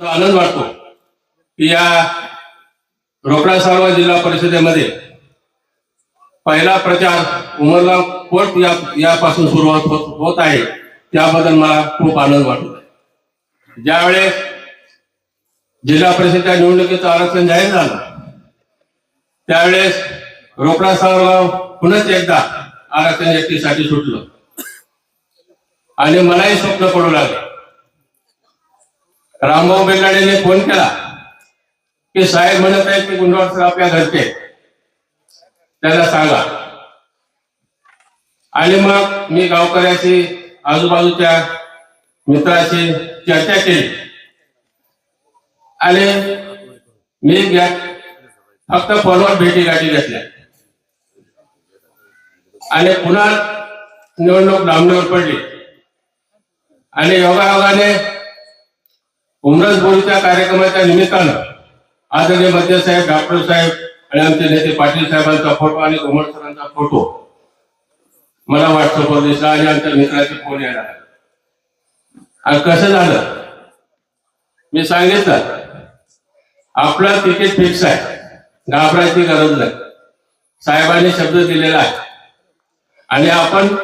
आनंद वाटतो की या रोकडा सारवा जिल्हा परिषदेमध्ये पहिला प्रचार उमरगाव कोर्ट यापासून सुरुवात होत आहे, त्याबद्दल मला खूप आनंद वाटतो आहे। ज्यावेळेस जिल्हा परिषदेच्या निवडणुकीचं आरक्षण जाहीर झालं त्यावेळेस रोकडा सारगाव पुन्हा एकदा आरक्षण एसटीसाठी सुटलं आणि मलाही स्वप्न पडू लागले। रामभाऊ बेल्लाडेने फोन केला की साहेब म्हणत आहेत की गुंडवाड सर आपल्या घरचे, त्याला सांगा। आणि मग मी गावकऱ्याशी आजूबाजूच्या मित्राशी चर्चा केली आणि मी फक्त फोनवर भेटी गाठी घेतल्या आणि पुन्हा निवडणूक लांबणीवर पडली आणि योगायोगाने उमरस बोरीच्या कार्यक्रमाच्या निमित्तानं आदरणीय मध्य साहेब, डॉक्टर साहेब आणि आमचे नेते पाटील साहेबांचा फोटो आणि घुमट सरांचा फोटो मला व्हॉट्सअपवर दिसला आणि आमच्या मित्राचे फोन यायला लागले। आणि कसं झालं मी सांगितलं, आपलं तिकीट फिक्स आहे, घाबरायची गरज नाही। साहेबांनी शब्द दिलेला आहे आणि आपण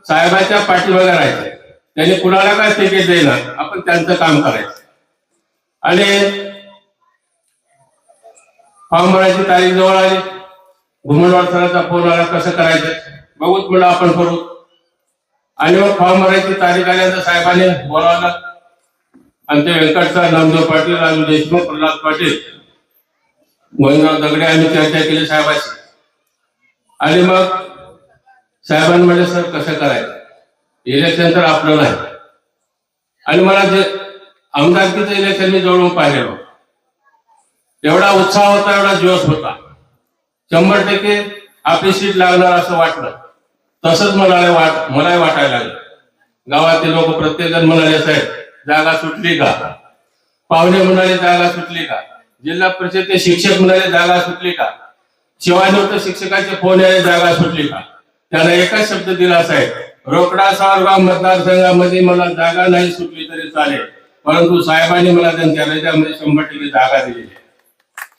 साहेबांच्या पाठीमागे राहायचं। त्यांनी कुणाला काय तिकीट देणार, आपण त्यांचं काम करायचं। आणि फॉर्म भरायची तारीख जवळ आली, घुमटवाड सरांचा फोन आला, कसं करायचं बघूच म्हणलं आपण करू। आणि मग फॉर्म भरायची तारीख आल्यानंतर साहेबांनी बोलावलं, आमचे व्यंकट सर, नामदेव पाटील, राजू देशमुख, प्रल्हाद पाटील, गोविंदराव दगडे आम्ही चर्चा केली साहेबांशी। आणि मग साहेबांनी म्हटलं सर कसं करायचं, इलेक्शन तर आपलं नाही। आणि मला जे आमदारकीचं इलेक्शन मी जवळून पाहिलेलं, एवढा उत्साह होता, एवढा जोश होता, 100% आपली सीट लागणार असं वाटलं। तसंच मलाही वाटायला लागलं। गावातील लोक प्रत्येक जण म्हणाले साहेब जागा सुटली का, पाहुणे म्हणाले जागा सुटली का, जिल्हा परिषदेचे शिक्षक म्हणाले जागा सुटली का, शिवाय शिक्षकांचे फोन यायला जागा सुटली का। त्याला एकच शब्द दिला साहेब, रोकडा सारगाव मतदारसंघामध्ये मला जागा नाही सुटली तरी चालेल, परंतु साहेबांनी मला त्यांच्या राज्यामध्ये 100% जागा दिलेली आहे।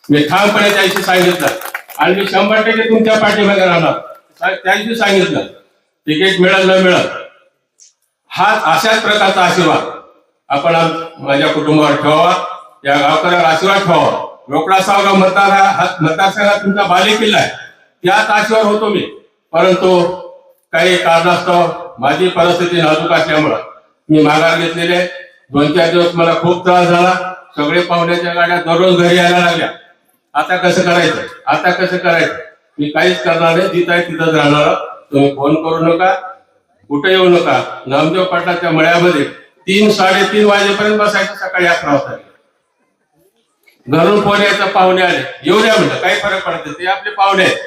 मी ठामपणे त्याशी सांगितलं आणि मी 100% तुमच्या पाठीमागे राहणार। त्याशी सांगितलं तिकीट मिळेल न मिळेल, हा अशाच प्रकारचा आशीर्वाद आपण माझ्या कुटुंबावर ठेवावा, या गावकऱ्यावर आशीर्वाद ठेवावा। रोकडा सारगाव मतदारसंघात तुमचा बालेकिल्ला आहे, त्याच आशीर्वाद होतो मी। परंतु काही कारणास्तव माझी परिस्थिती नाजूक असल्यामुळं मी माघार घेतलेले। 2-4 दिवस मला खूप त्रास झाला, सगळे पाहुण्याच्या गाड्या दररोज घरी यायला लागल्या। आता कसं करायचं, मी काहीच करणार नाही, जिथं आहे तिथंच राहणार। तुम्ही फोन करू नका, कुठे येऊ नका। नामदेव पाटलाच्या मळ्यामध्ये 3-3:30 वाजेपर्यंत बसायचं, सकाळी 11 वाजता घरून फोन यायचा, पाहुणे आले, येऊ द्या म्हणलं, काही फरक पडत नाही, ते आपले पाहुणे आहेत।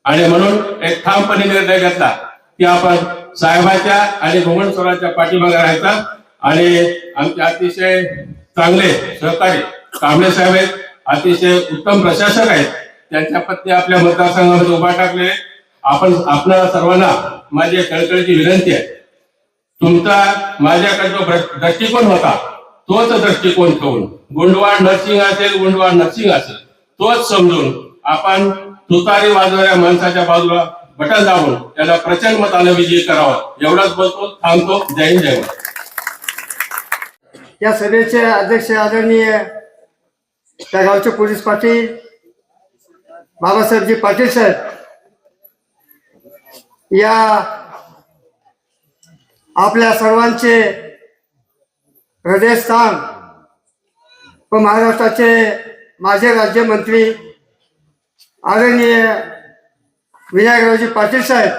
आणि म्हणून एक ठामपणे निर्णय घेतला की आपण साहेबांच्या आणि घुमट सरांच्या पाठीमागे राहायचा। आणि आमचे अतिशय चांगले सहकारी कांबळे साहेब आहेत, अतिशय उत्तम प्रशासक आहेत, त्यांच्या पत्नी आपल्या मतदारसंघामध्ये उभा टाकले। आपल्या सर्वांना माझी कळकळीची विनंती आहे, तुमचा माझ्याकडे जो दृष्टिकोन होता तोच दृष्टिकोन ठेवून, गुंडवाड नर्सिंग असेल तोच समजून आपण तुतारी वाजवणाऱ्या माणसाच्या बाजूला बटन दाबून त्याला प्रचंड मताने विजयी करावा, एवढाच बोलतो, थांबतो। जय हिंद, जय भारत। या सभेचे अध्यक्ष आदरणीय त्या गावचे पोलीस पाटील बाबासाहेबजी पाटील साहेब, या आपल्या सर्वांचे हृदयस्थान व महाराष्ट्राचे माजी राज्यमंत्री आदरणीय विनायकरावजी पाटील साहेब,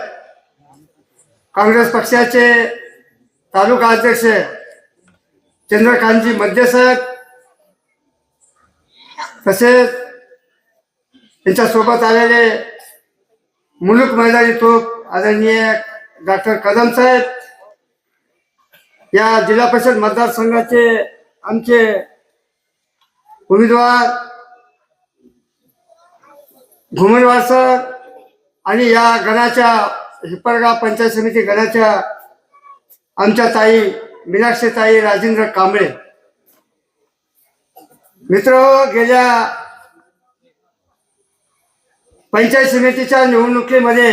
काँग्रेस पक्षाचे तालुका अध्यक्ष चंद्रकांतजी मध्य साहेब, तसेच त्यांच्यासोबत आलेले मुलुक मैदानी तोप आदरणीय डॉक्टर कदम साहेब, या जिल्हा परिषद मतदारसंघाचे आमचे उमेदवार घुमटवाड सर आणि या गणाच्या हिप्परगाव पंचायत समिती गणाच्या आमच्या ताई मीनाक्षी ताई राजेंद्र कांबळे, मित्र, गेल्या पंचायत समितीच्या निवडणुकीमध्ये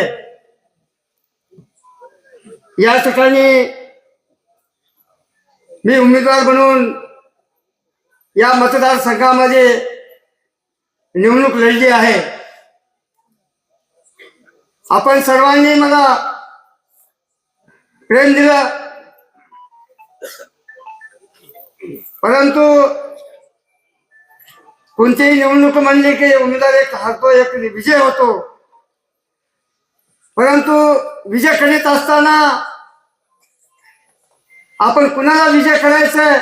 या ठिकाणी मी उमेदवार म्हणून या मतदारसंघामध्ये निवडणूक लढली आहे. आपण सर्वांनी मला प्रेम दिलं, परंतु कोणतीही निवडणूक म्हणली की उमेदवार एक हरतो, एक विजय होतो. परंतु विजय करीत असताना आपण कुणाला विजय करायचंय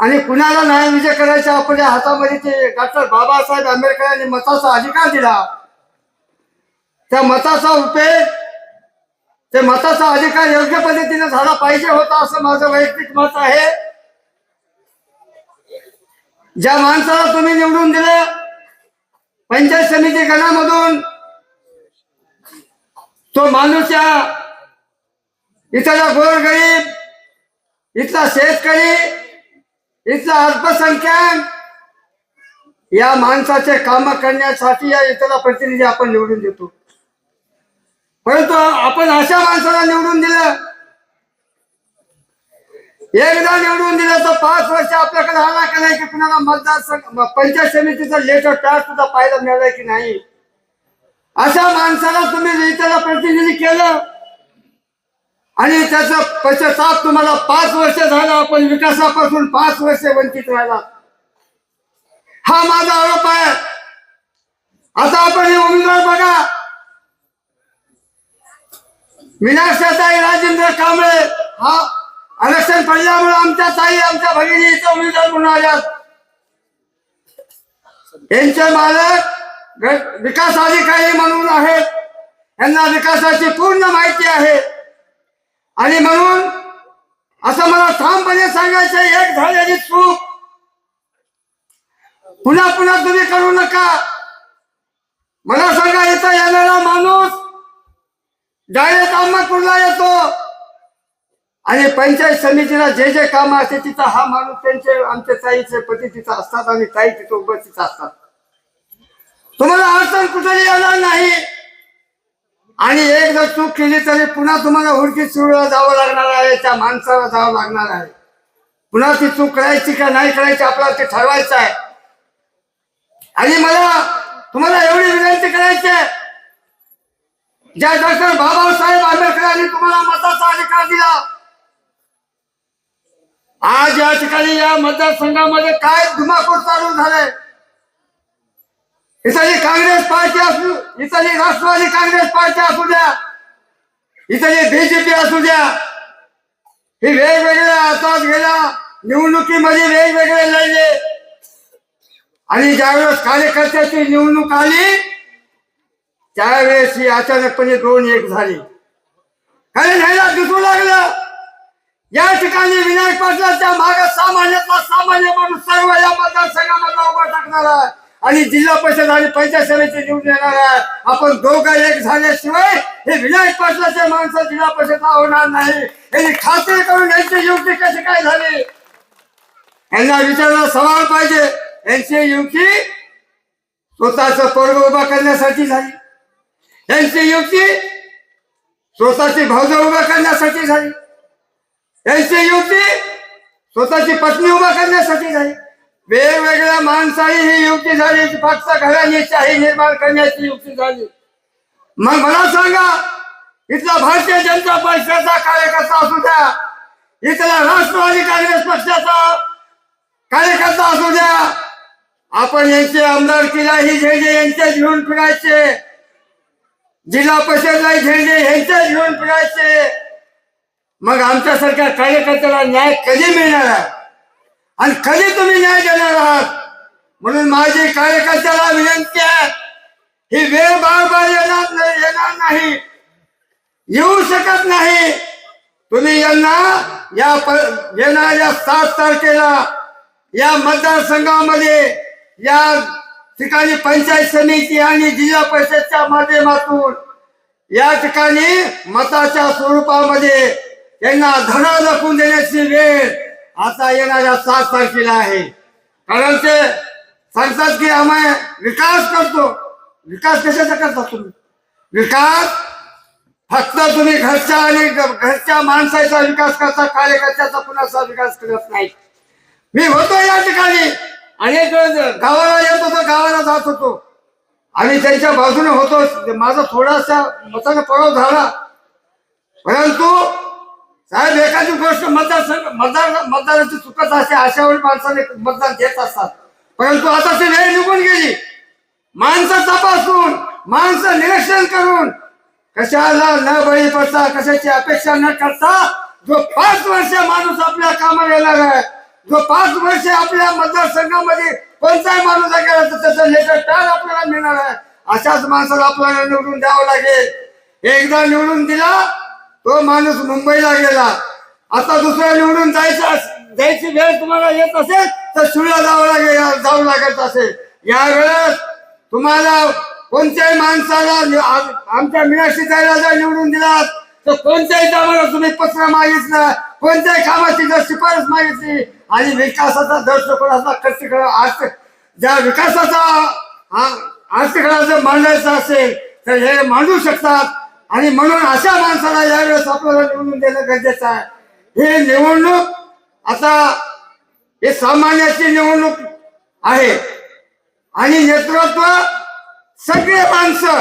आणि कुणाला नाही विजय करायचा, आपल्या हातामध्ये ते डॉक्टर बाबासाहेब आंबेडकरांनी मताचा अधिकार दिला. त्या मताचा उपयोग, ते मताचा अधिकार योग्य पद्धतीने झाला पाहिजे होता असं माझं वैयक्तिक मत आहे. ज्या माणसाला तुम्ही निवडून दिलं पंचायत समिती गणामधून, तो माणूस या इथला गोरगरीब, इथला शेतकरी, इथला अल्पसंख्याक या माणसाचे काम करण्यासाठी या इथला प्रतिनिधी आपण निवडून देतो. परंतु आपण अशा माणसाला निवडून दिलं, एकदा निवडून दिलं तर 5 वर्ष आपल्याकडे आला की नाही की कुणाला मतदारसंघ पंचायत समितीचा लेटर टॅक्स सुद्धा पाहायला मिळाला की नाही. अशा माणसाला तुम्ही इथला प्रतिनिधी केलं आणि त्याचा पश्चाताप तुम्हाला 5 वर्ष झाला. आपण विकासापासून 5 वर्ष वंचित राहिला, हा माझा आरोप आहे. आता आपण हे उमेदवार बघा, मीनाक्षाताई राजेंद्र कांबळे, हा आरक्षण पडल्यामुळे आमच्या ताई, आमच्या भगिनी इथं उमेदवार म्हणून आल्यात. यांचे मालक विकास अधिकारी म्हणून आहेत, यांना विकासाची पूर्ण माहिती आहे. आणि म्हणून असं मला ठामपणे सांगायचं, एक झालेली चूक पुन्हा पुन्हा तुम्ही करू नका. मला सांगा, इथं येणारा माणूस डायरेक्ट अहमदपूरला येतो आणि पंचायत समितीला जे जे काम असते तिथं हा माणूस, त्यांचे आमच्या ताईचे पती तिथं असतात आणि ताई तिथं उपस्थित असतात. तुम्हाला अडचण कुठेही येणार नाही. आणि एक जर चूक केली तरी पुन्हा तुम्हाला हुडकीत सुरूला जावं लागणार आहे, त्या माणसाला जावं लागणार आहे. पुन्हा ती चूक करायची का नाही करायची आपल्याला ते ठरवायचं आहे. आणि मला तुम्हाला एवढी विनंती करायची आहे, ज्या डॉक्टर बाबासाहेब आंबेडकरांनी तुम्हाला मताचा अधिकार दिला, आज या ठिकाणी या मतदारसंघामध्ये काय धुमाकूळ चालू झालंय. इथली काँग्रेस पार्टी असू, इथली राष्ट्रवादी काँग्रेस पार्टी असू द्या, इथली बीजेपी असू द्या, हे वेगवेगळ्या हातात गेल्या निवडणुकीमध्ये वेगवेगळे लढले. आणि ज्यावेळेस कार्यकर्त्याची निवडणूक आली त्यावेळेस ही अचानकपणे 2-1 झाली. कारण ह्याला दिसू लागलं या ठिकाणी विनायक पाटलांच्या मागे सामान्यातला सामान्य माणूस सर्व या मतदारसंघामध्ये उभा टाकणार आहे आणि जिल्हा परिषद आणि पंचायत समिती निवडून येणार आहे. आपण दोघं एक झाल्याशिवाय हे विनायक पाटलाचे माणसं जिल्हा परिषदला होणार नाही. यांनी खात्री करून यांची युक्ती कशी काय झाली यांना विचारला सवाल पाहिजे. यांची युक्ती स्वतःच पोरग उभा करण्यासाठी झाली, यांची युक्ती स्वतःची भावजा उभा करण्यासाठी झाली, यांची युक्ती स्वतःची पत्नी उभा करण्यासाठी झाली. वेगवेगळ्या माणसाही ही युक्ती झाली, फक्त घराण्याची निर्माण करण्याची युक्ती झाली. मग मला सांगा, इथला भारतीय जनता पक्षाचा कार्यकर्ता असू द्या, इथला राष्ट्रवादी काँग्रेस पक्षाचा कार्यकर्ता असू द्या, आपण यांचे आमदारकीलाही झेंडे यांचे घेऊन फिरायचे, जिल्हा परिषदलाही झेंडे यांचे घेऊन फिरायचे. मग आमच्यासारख्या कार्यकर्त्याला न्याय कधी मिळणार आहे आणि कधी तुम्ही न्याय देणार आहात. म्हणून माझी कार्यकर्त्याला विनंती आहे, ही वेळ बार येणार नाही, येऊ शकत नाही. तुम्ही यांना या येणाऱ्या 7 तारखेला या मतदारसंघामध्ये या ठिकाणी पंचायत समिती आणि जिल्हा परिषदच्या माध्यमातून या ठिकाणी मताच्या स्वरूपामध्ये यांना धडा दाखवून देण्याची वेळ आता येणाऱ्या 7 तारखेला आहे. कारण ते सांगतात की आम्ही विकास करतो. विकास कशाचा करता तुम्ही? विकास फक्त तुम्ही घरच्या आणि घरच्या माणसाचा विकास करता, कार्यकर्त्याचा कुणाचा विकास करत नाही. मी होतो या ठिकाणी अनेक वेळेस गावाला येत होतो, गावाला जात होतो आणि त्यांच्या बाजूने होतो. माझा थोडासा मताने पराभव झाला, परंतु साहेब एखादी गोष्ट मतदाराची चुकत असते, अशावेळी माणसाने मतदान देत असतात. परंतु आता ती वेळ निघून गेली. माणसं तपासून, माणसं निरीक्षण करून, कशाला न बळी पडता, कशाची अपेक्षा न करता, जो 5 वर्ष माणूस आपल्या कामाला येणार आहे, जो 5 वर्ष आपल्या मतदारसंघामध्ये कोणताही माणूस गेला तर त्याचं लेटर टाळ आपल्याला मिळणार आहे. अशाच माणसाला आपल्याला निवडून द्यावं लागेल. एकदा निवडून दिला तो माणूस मुंबईला गेला, आता दुसऱ्या निवडून जायची वेळ तुम्हाला येत असेल तर शिवला जावं लागत असेल. यावेळेस तुम्हाला कोणत्याही माणसाला आमच्या मीनाक्षी ताईला जर निवडून दिलात तर कोणत्याही कामाला तुम्ही पत्र मागितलं, कोणत्याही कामाची जर शिफारस मागितली आणि विकासाचा दृष्टिकोनाचा खर्च करा, ज्या विकासाचा आर्थिक जर मांडायचा असेल तर हे मांडू शकतात. आणि म्हणून अशा माणसाला यावेळेस आपल्याला निवडून देणं गरजेचं आहे. हे निवडणूक आता हे सामान्याची निवडणूक आहे आणि नेतृत्व सगळे माणसं,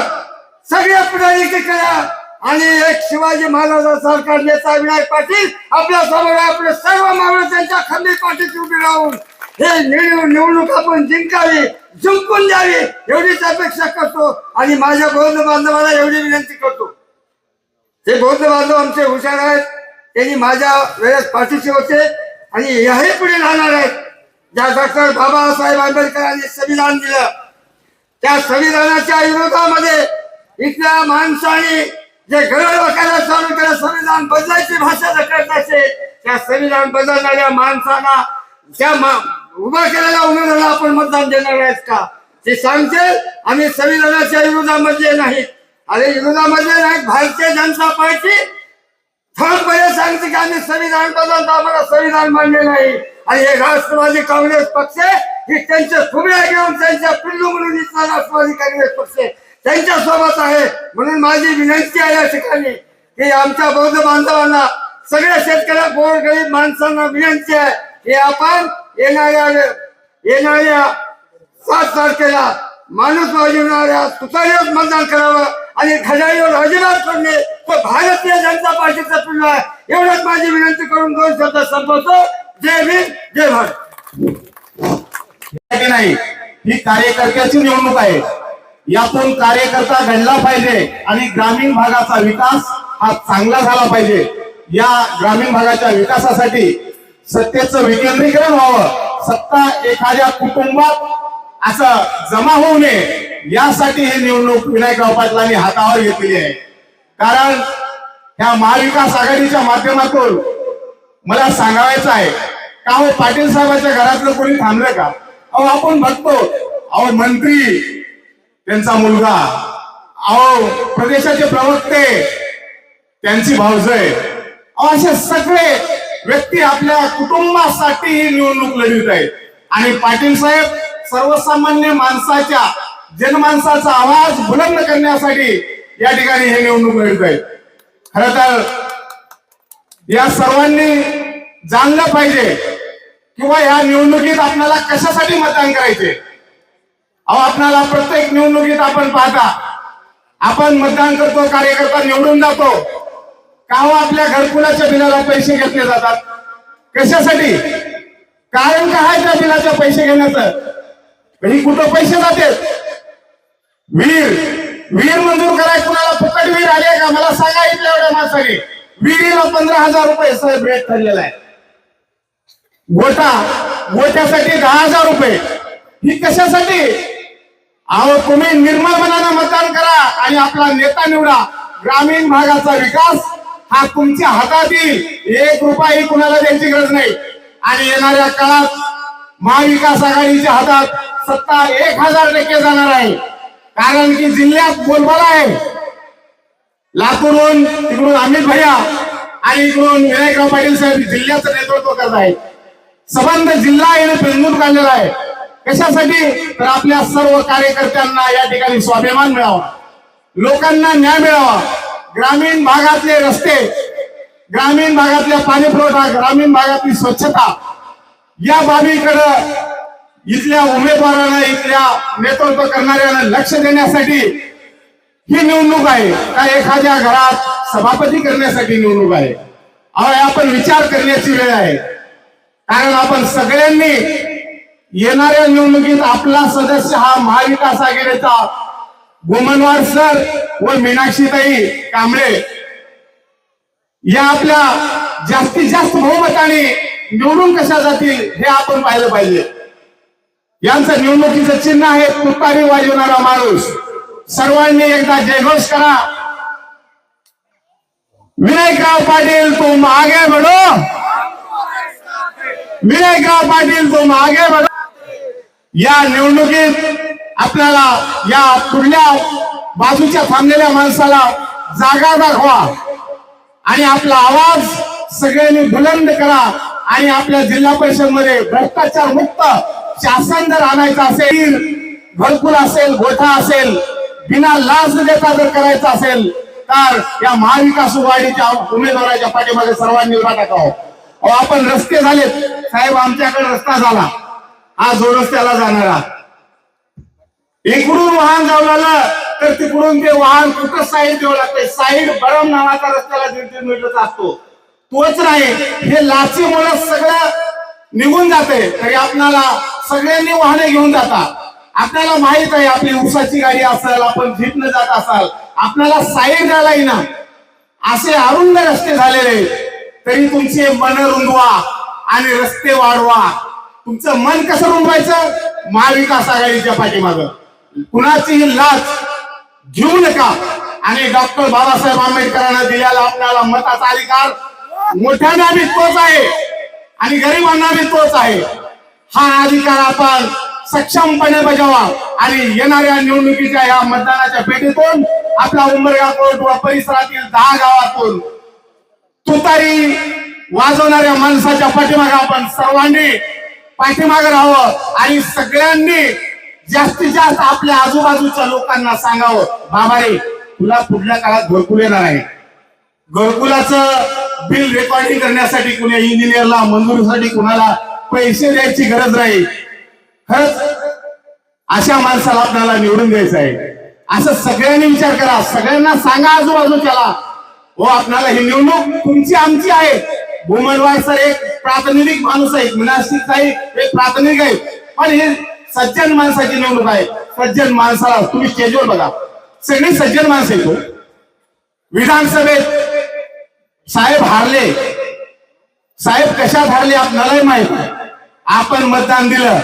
सगळे पुढारी करा आणि एक शिवाजी महाराजांसारखा नेता विनायक पाटील आपल्या समोर, आपले सर्व मावळे त्यांच्या खंबीर पाठीशी उभी राहून हे निवडणूक आपण जिंकावी, जिंकून द्यावी एवढीच अपेक्षा करतो. आणि माझ्या बौद्ध बांधवाला एवढी विनंती करतो, ते बौद्ध बांधव आमचे हुशार आहेत, त्यांनी माझ्या वेळेस पाठीशी होते आणि याही पुढे राहणार आहेत. ज्या डॉक्टर बाबासाहेब आंबेडकरांनी संविधान दिलं त्या संविधानाच्या विरोधामध्ये इथल्या माणसाने जे गरज वकायला चालू केलं, संविधान बदलायची भाषा करत असेल, त्या संविधान बदलणाऱ्या माणसाला, त्या उभा केलेल्या उमेदवाराला आपण मतदान देणार आहेत का? ते सांगते आम्ही संविधानाच्या विरोधामध्ये नाहीत. अरे विरोधामध्ये नाहीत, भारतीय जनता पार्टी ठामपणे सांगते की आम्ही संविधान बदलतो, आम्हाला संविधान मान्य नाही. आणि हे राष्ट्रवादी काँग्रेस पक्ष ही त्यांच्या खुबऱ्या घेऊन त्यांच्या पिल्लू म्हणून इथला राष्ट्रवादी काँग्रेस पक्ष त्यांच्या सोबत आहे. म्हणून माझी विनंती आहे या ठिकाणी की आमच्या बौद्ध बांधवांना, सगळ्या शेतकऱ्या गोरगरीब माणसांना विनंती आहे की आपण येणाऱ्या 7 तारखेला माणूस वाजवणाऱ्या तुतारीवर मतदान करावं आणि घड्याळीवर अजिबात करणे तो भारतीय जनता पार्टीचा पिल्लू आहे. एवढंच माझी विनंती करून 2 शब्द संपवतो. जय भीम, जय भारत. नाही, ही कार्यकर्त्याची निवडणूक आहे. यातून कार्यकर्ता घडला पाहिजे आणि ग्रामीण भागाचा विकास हा चांगला झाला पाहिजे. या ग्रामीण भागाच्या विकासासाठी सत्तेचं विकेंद्रीकरण व्हावं, सत्ता एखाद्या कुटुंबात असं जमा होऊ नये, यासाठी ही निवडणूक विनायकराव पाटलांनी हातावर घेतलेली आहे. कारण ह्या महाविकास आघाडीच्या माध्यमातून मला सांगायचं आहे का हो, पाटील साहेबांच्या घरातलं कोणी थांबलं का? अहो आपण बघतो, अहो मंत्री, त्यांचा मुलगा, अहो प्रदेशाचे प्रवक्ते, त्यांची भावजय, असे सगळे व्यक्ती आपल्या कुटुंबासाठी ही निवडणूक लढवित आहेत. आणि पाटील साहेब सर्वसामान्य माणसाच्या, जनमानसाचा आवाज बुलंद करण्यासाठी या ठिकाणी हे निवडणूक लढवित आहेत. खरं तर या सर्वांनी जाणलं पाहिजे किंवा या निवडणुकीत आपल्याला कशासाठी मतदान करायचे. अहो आपल्याला प्रत्येक निवडणुकीत आपण पाहता, आपण मतदान करतो, कार्यकर्ता निवडून जातो का हो, आपल्या घरकुलाच्या बिलाला पैसे घेतले जातात. कशासाठी? कारण काय आहे त्या बिलाच्या पैसे घेण्याचं? ही कुठं पैसे जाते? विहीर मंजूर करायला कुणाला फुकट विहीर आले का? मला सांगा इथल्या एवढ्या माणसाने. विहिरीला 15,000 रुपये साहेब रेट ठरलेला आहे. गोट्यासाठी 10,000 रुपये. ही कशासाठी? अहो तुम्ही निर्मळ मनानं मतदान करा आणि आपला नेता निवडा. ग्रामीण भागाचा विकास हा तुमच्या हातात येईल. 1 रुपयाही कुणाला द्यायची गरज नाही. आणि येणाऱ्या काळात महाविकास आघाडीच्या हातात सत्ता 1000% जाणार आहे. कारण की जिल्ह्यात बोलबाला आहे. लातूरहून तिकडून अमित भैया आणि इकडून विनायकराव पाटील साहेब जिल्ह्याचं नेतृत्व करत आहेत. संबंध जिल्हा याने पेंडून काढलेला आहे. कशासाठी? तर आपल्या सर्व कार्यकर्त्यांना या ठिकाणी स्वाभिमान मिळावा, लोकांना न्याय मिळावा. ग्रामीण भागातले रस्ते, ग्रामीण भागातल्या पाणी पुरवठा, ग्रामीण भागातली स्वच्छता या बाबीकडे इथल्या उमेदवारांना, इथल्या नेतृत्व करणाऱ्यांना लक्ष देण्यासाठी ही निवडणूक आहे का एखाद्या घरात सभापती करण्यासाठी निवडणूक आहे? आपण विचार करण्याची वेळ आहे. कारण आपण सगळ्यांनी येणाऱ्या निवडणुकीत आपला सदस्य हा महाविकास आघाडीचा गोमनवार सर व मीनाक्षीताई कांबळे या आपल्या जास्तीत जास्त बहुमताने निवडून कशा जातील हे आपण पाहिलं पाहिजे. यांचं निवडणुकीचं चिन्ह आहे तुतारी वाजवणारा माणूस. सर्वांनी एकदा जयघोष करा. विनायकराव पाटील तुम आगे बढ़ो, विनायकराव पाटील तुम आगे बढ़ो. या निवडणुकीत आपल्याला या पुढल्या बाजूच्या थांबलेल्या माणसाला जागा दाखवा आणि आपला आवाज सगळ्यांनी बुलंद करा. आणि आपल्या जिल्हा परिषद मध्ये भ्रष्टाचार मुक्त शासन जर आणायचं असेल, घरकुल असेल, गोठा असेल, बिना लाच देता जर करायचं असेल तर या महाविकास आघाडीच्या उमेदवाराच्या पाठीमागे सर्वांनी उभा टाकावं. आपण रस्ते झालेत साहेब, आमच्याकडे रस्ता झाला, हा जो रस्त्याला जाणारा इकडून वाहन जाऊ लागलं तर तिकडून ते वाहन कुठं साईड द्यावं लागतंय. साईड बरम नावाचा रस्त्याला 1.5 मीटरचा असतो, तोच नाही. हे लाचीमुळे सगळं निघून जाते. तरी आपल्याला सगळ्यांनी वाहने घेऊन जातात. आपल्याला माहित आहे आपली ऊसाची गाडी असेल, आपण जीपने जात असाल, आपल्याला साईड द्यायला येईना. असे अरुंद रस्ते झालेले तरी तुमचे मन रुंदवा आणि रस्ते वाढवा. तुमचं मन कसं रुंदवायचं? महाविकास आघाडीच्या पाठीमागं कुणाचीही लाच घेऊ नका. आणि डॉक्टर बाबासाहेब आंबेडकरांना दिलेला आपल्याला मताचा अधिकार मोठ्यांना बी तोच आहे आणि गरिबांना बी तोच आहे. हा अधिकार आपण सक्षमपणे बजावा आणि येणाऱ्या निवडणुकीच्या या मतदानाच्या पेटीतून आपला उंबरगा कोर्ट व परिसरातील 10 गावातून तुतारी वाजवणाऱ्या माणसाच्या पाठीमागे आपण सर्वांनी पाठीमागे राहावं आणि सगळ्यांनी जास्तीत जास्त आपल्या आजूबाजूच्या लोकांना सांगावं, बाबा रे तुला पुढल्या काळात घरकुल येणार आहे. घरकुलाचं बिल रेकॉर्डिंग करण्यासाठी कुण्या इंजिनियरला, मंजुरीसाठी कुणाला पैसे द्यायची गरज नाही. खरंच अशा माणसाला आपल्याला निवडून द्यायचं आहे असं सगळ्यांनी विचार करा. सगळ्यांना सांगा आजूबाजूच्याला, हो आपल्याला ही निवडणूक तुमची आमची आहे. गोमनवार सर एक प्रातिनिधिक माणूस आहे, मीनाक्षीताई एक प्रातिनिधिक आहे, पण हे सज्जन माणसाची निवडणूक आहे. सज्जन माणसाला तुम्ही स्टेजवर बघा, सगळी सज्जन माणसं येतो. विधानसभेत साहेब हारले, साहेब कशात हारले आपल्यालाही माहित आहे. आपण मतदान दिलं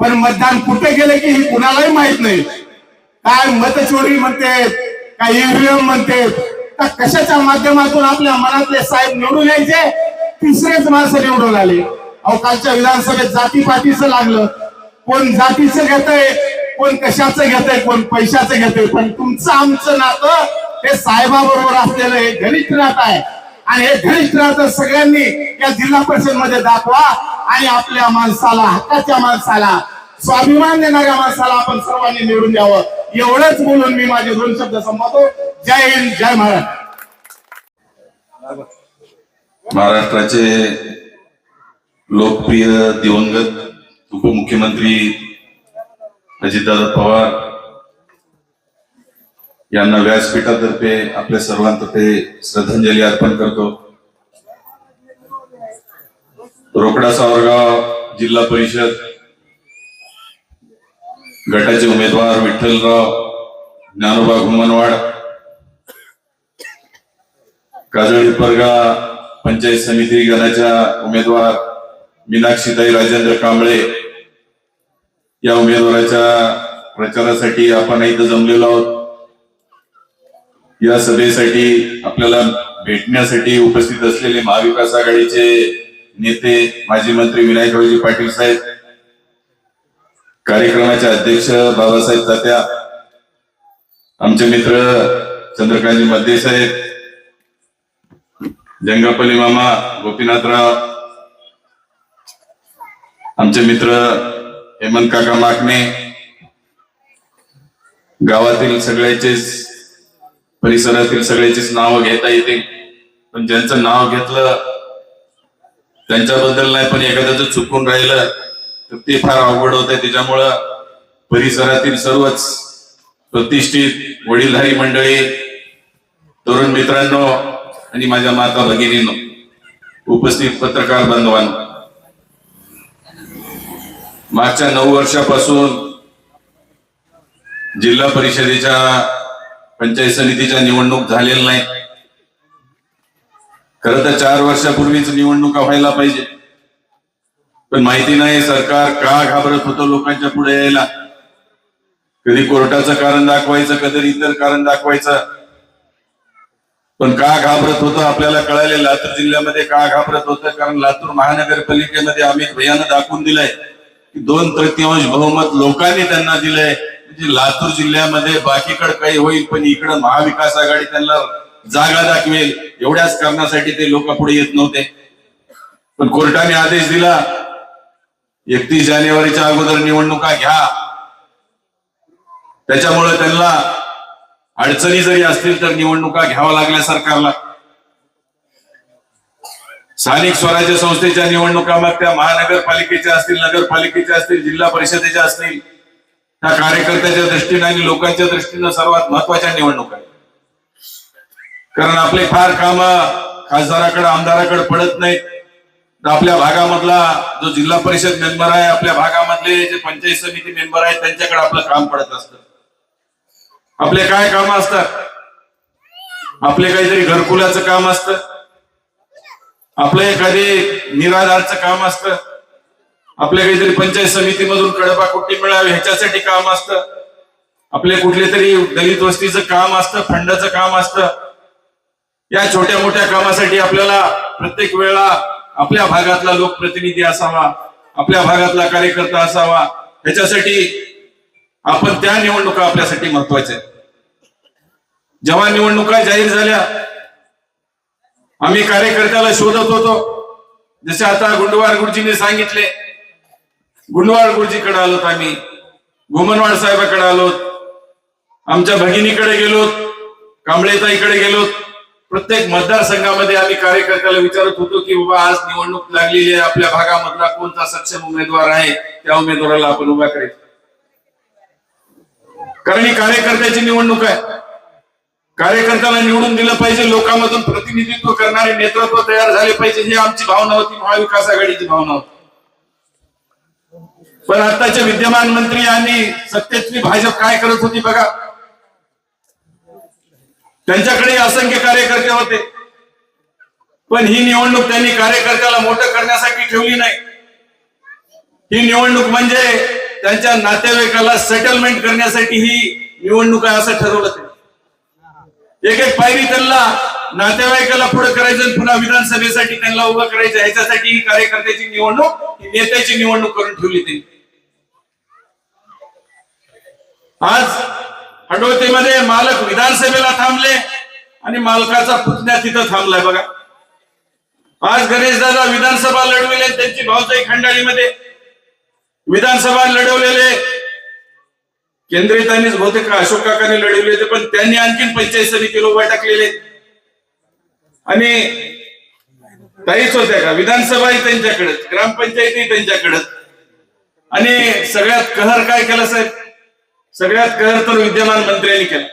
पण मतदान कुठे गेलं की हे कुणालाही माहित नाही. काय मतचोरी म्हणते, काय ईव्हीएम म्हणते, का कशाच्या माध्यमातून आपल्या मनातले साहेब निवडून यायचे, तिसरेच माणसं निवडून आले. अहो कालच्या विधानसभेत जातीपातीचं लागलं, कोण जातीचं घेतंय, कोण कशाचं घेतंय, कोण पैशाचं घेतंय. पण तुमचं आमचं नातं हे साहेबाबरोबर असलेलं हे घनिष्ठ नातं आहे आणि हे घनिष्ठ नातं सगळ्यांनी या जिल्हा परिषद मध्ये दाखवा आणि आपल्या माणसाला, हक्काच्या माणसाला, स्वाभिमान देणाऱ्या माणसाला आपण सर्वांनी निवडून द्यावं. एवढंच बोलून मी माझे 2 शब्द संपवतो. जय हिंद, जय महाराष्ट्र. महाराष्ट्राचे लोकप्रिय दिवंगत उपमुख्यमंत्री अजितदादा पवार यांना व्यासपीठातर्फे आपल्या सर्वांतर्फे श्रद्धांजली अर्पण करतो. रोकडा सावरगाव जिल्हा परिषद गटाचे उमेदवार विठ्ठलराव ज्ञानोबा घुमनवाड, काजळी परगा पंचायत समिती गणाच्या उमेदवार मीनाक्षीताई राजेंद्र कांबळे या उमेदवाराच्या प्रचारासाठी आपण इथं जमलेलो आहोत. या सभेसाठी आपल्याला भेटण्यासाठी उपस्थित असलेले महाविकास आघाडीचे नेते माजी मंत्री विनायकरावजी पाटील साहेब, कार्यक्रमाचे अध्यक्ष बाबासाहेब तात्या, आमचे मित्र चंद्रकांतजी मध्ये साहेब, जंगापल्ली मामा, गोपीनाथराव, आमचे मित्र हेमंत काका माकणे, गावातील सगळ्याचेच, परिसरातील सगळ्याचीच नावं घेता येतील, पण ज्यांचं नाव घेतलं त्यांच्याबद्दल नाही, पण एखाद्याचं चुकून राहिलं तर ते फार अवघड होत आहे. त्याच्यामुळं परिसरातील सर्वच प्रतिष्ठित वडीलधारी मंडळी, तरुण मित्रांनो आणि माझ्या माता भगिनींनो, उपस्थित पत्रकार बांधवांनो, मागच्या 9 वर्षापासून जिल्हा परिषदेच्या पंचायत समितीच्या निवडणूक झालेल्या नाही. खरं तर 4 वर्षापूर्वीच निवडणुका व्हायला पाहिजे, पण माहिती नाही सरकार का घाबरत होतं लोकांच्या पुढे यायला. कधी कोर्टाचं कारण दाखवायचं, कधी इतर कारण दाखवायचं, पण का घाबरत होतं आपल्याला कळाले. लातूर जिल्ह्यामध्ये का घाबरत होतं, कारण लातूर महानगरपालिकेमध्ये अमित भैयानं दाखवून दिलंय की 2/3 बहुमत लोकांनी त्यांना दिलंय. म्हणजे लातूर जिल्ह्यामध्ये बाकीकडे काही होईल, पण इकडं महाविकास आघाडी त्यांना जागा दाखवेल एवढ्याच कारणासाठी ते लोक पुढे येत नव्हते. पण कोर्टाने आदेश दिला 31 जानेवारीच्या अगोदर निवडणुका घ्या. त्याच्यामुळे त्यांना अडचणी जरी असतील तर निवडणुका घ्याव्या लागल्या सरकारला. स्थानिक स्वराज्य संस्थेच्या निवडणुका, मग त्या महानगरपालिकेच्या असतील, नगरपालिकेच्या असतील, जिल्हा परिषदेच्या असतील, त्या कार्यकर्त्याच्या दृष्टीने आणि लोकांच्या दृष्टीने सर्वात महत्वाच्या निवडणुका. कारण आपले फार काम खासदाराकडे, आमदाराकडे पडत नाहीत. आपल्या भागामधला जो जिल्हा परिषद मेंबर आहे, आपल्या भागामधले जे पंचायत समिती मेंबर आहेत, त्यांच्याकडे आपलं काम पडत असतं. आपले काय काम असतात, आपले काहीतरी घरकुलाचं काम असतं, आपलं एखादी निराधारचं काम असतं, आपले काहीतरी पंचायत समितीमधून कडबा कुट्टी मिळावी ह्याच्यासाठी काम असतं, आपले कुठले तरी दलित वस्तीचं काम असतं, फंडाचं काम असतं. या छोट्या मोठ्या कामासाठी आपल्याला प्रत्येक वेळा आपल्या भागातला लोकप्रतिनिधी असावा, आपल्या भागातला कार्यकर्ता असावा. ह्याच्यासाठी आपण त्या निवडणुका आपल्यासाठी महत्वाच्या. जेव्हा निवडणुका जाहीर झाल्या, आम्ही कार्यकर्त्याला शोधत होतो. जसे आता गुंडवार गुरुजीने सांगितले, गुंडवार गुरुजीकडे आलोत, आम्ही घुमनवाड साहेबाकडे आलोत, आमच्या भगिनीकडे गेलोत, कांबळेताईकडे गेलोत. प्रत्येक मतदारसंघामध्ये आम्ही कार्यकर्त्याला विचारत होतो की बाबा आज निवडणूक लागलेली आहे, आपल्या भागामधला कोणता सक्षम उमेदवार आहे, त्या उमेदवाराला आपण उभा करायचं. कारण ही कार्यकर्त्याची निवडणूक आहे. कार्यकर्त्याला निवडून दिलं पाहिजे, लोकांमधून प्रतिनिधित्व करणारे नेतृत्व तयार झाले पाहिजे, ही आमची भावना होती, महाविकास आघाडीची भावना होती. पण आताचे विद्यमान मंत्री आणि सत्तेतली भाजप काय करत होती बघा. त्यांच्याकडे असंख्य कार्यकर्ते होते, पण ही निवडणूक त्यांनी कार्यकर्त्याला मोठं करण्यासाठी ठेवली नाही. ही निवडणूक म्हणजे त्यांच्या नातेवाईकाला सेटलमेंट करण्यासाठी ही निवडणूक आहे असं ठरवलं ते. एक एक पायरी त्यांना नातेवाईकाला पुढे करायचं, पुन्हा विधानसभेसाठी त्यांना उभं करायचं. ह्याच्यासाठी ही कार्यकर्त्याची निवडणूक, ही नेत्याची निवडणूक करून ठेवली ते. आज हडवतेमध्ये मालक विधानसभेला थांबले आणि मालकाचा पुतण्या तिथं थांबलाय बघा. आज गणेशदादा विधानसभा लढविले, त्यांची भाऊजाई खंडाळीमध्ये विधानसभा लढवलेले केंद्रीय बहुतेक अशोक काकांनी लढवले होते, पण त्यांनी आणखीन पंचायत समितीला उभा टाकलेले. आणि काहीच होत्या का, विधानसभाही त्यांच्याकडेच, ग्रामपंचायतही त्यांच्याकडेच. आणि सगळ्यात कहर काय केला साहेब, सगळ्यात कहर तर विद्यमान मंत्र्यांनी केला.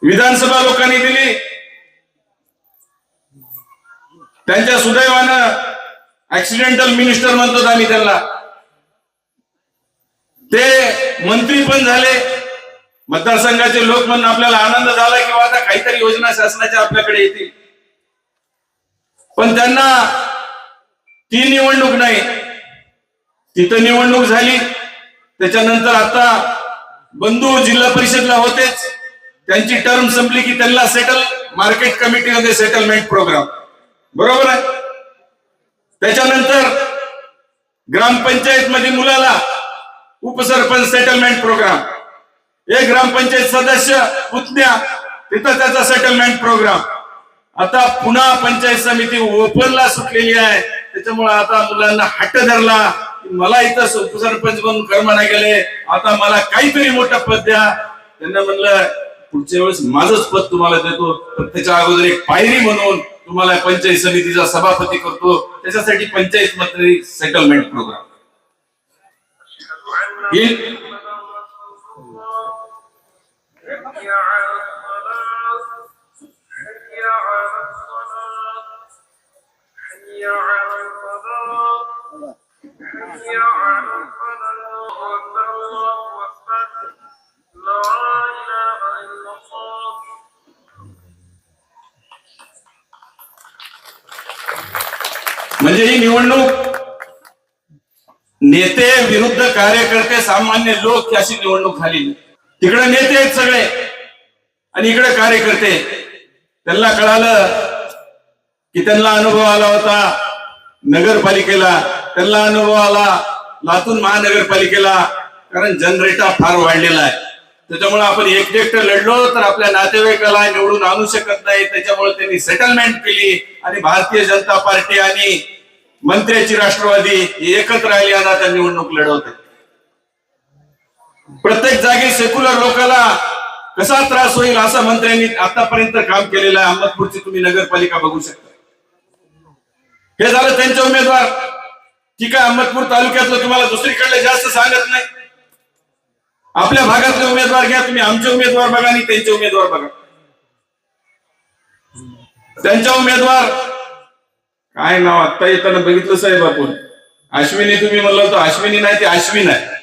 विधानसभा लोकांनी दिली, त्यांच्या सुदैवानं ऍक्सिडेंटल मिनिस्टर म्हणतो आम्ही त्यांना, ते मंत्री पण झाले. मतदारसंघाचे लोक म्हणून आपल्याला आनंद झाला की आता काहीतरी योजना शासनाच्या आपल्याकडे येतील. पण त्यांना ती निवडणूक नाही, तिथं निवडणूक झाली. त्याच्यानंतर आता बंधू जिल्हा परिषदला होतेच, त्यांची टर्म संपली की त्यांना सेटल मार्केट कमिटीमध्ये सेटलमेंट प्रोग्राम, बरोबर आहे. त्याच्यानंतर ग्रामपंचायत मध्ये मुलाला उपसरपंच सेटलमेंट प्रोग्राम, एक ग्रामपंचायत सदस्य पुतण्या तिथं त्याचा सेटलमेंट प्रोग्राम. आता पुन्हा पंचायत समिती ओपनला सुटलेली आहे. त्याच्यामुळे आता मुलांना हट्ट धरला की मला इथं उपसरपंच म्हणून कर्म नाही गेले, आता मला काहीतरी मोठं पद द्या. त्यांना म्हणलं पुढच्या वेळेस माझंच पद तुम्हाला देतो, पण त्याच्या अगोदर एक पायरी म्हणून तुम्हाला पंचायत समितीचा सभापती करतो, त्याच्यासाठी पंचायत मंत्री सेटलमेंट प्रोग्राम. म्हणजे ही निवडणूक नेते विरुद्ध कार्यकर्ते सामान्य लोक अशी निवडणूक झाली. तिकडे नेते आहेत सगळे आणि इकडे कार्यकर्ते. त्यांना कळालं की त्यांना अनुभव आला होता नगरपालिकेला, त्यांना अनुभव आला लातूर महानगरपालिकेला, कारण जनरेटा फार वाढलेला आहे. त्याच्यामुळे आपण एकटे लढलो तर आपल्या नातेवाईकाला निवडून आणू शकत नाही. त्याच्यामुळे त्यांनी सेटलमेंट केली आणि भारतीय जनता पार्टी आणि मंत्र्याची राष्ट्रवादी एकत्र आली आणि आता निवडणूक लढवते. प्रत्येक जागी सेक्युलर लोकांना कसा त्रास होईल असं मंत्र्यांनी आतापर्यंत काम केलेलं आहे. अहमदपूरची तुम्ही नगरपालिका बघू शकता. हे झालं त्यांचे उमेदवार. ठीक आहे, अहमदपूर तालुक्यातलं तुम्हाला दुसरीकडे जास्त सांगत नाही. आपल्या भागातले उमेदवार घ्या तुम्ही, आमचे उमेदवार बघा आणि त्यांचे उमेदवार बघा. त्यांच्या उमेदवार काय नाव आता येताना बघितलं साहेब आपण, अश्विनी तुम्ही म्हणलं होतं, अश्विनी नाही ते अश्विन आहे.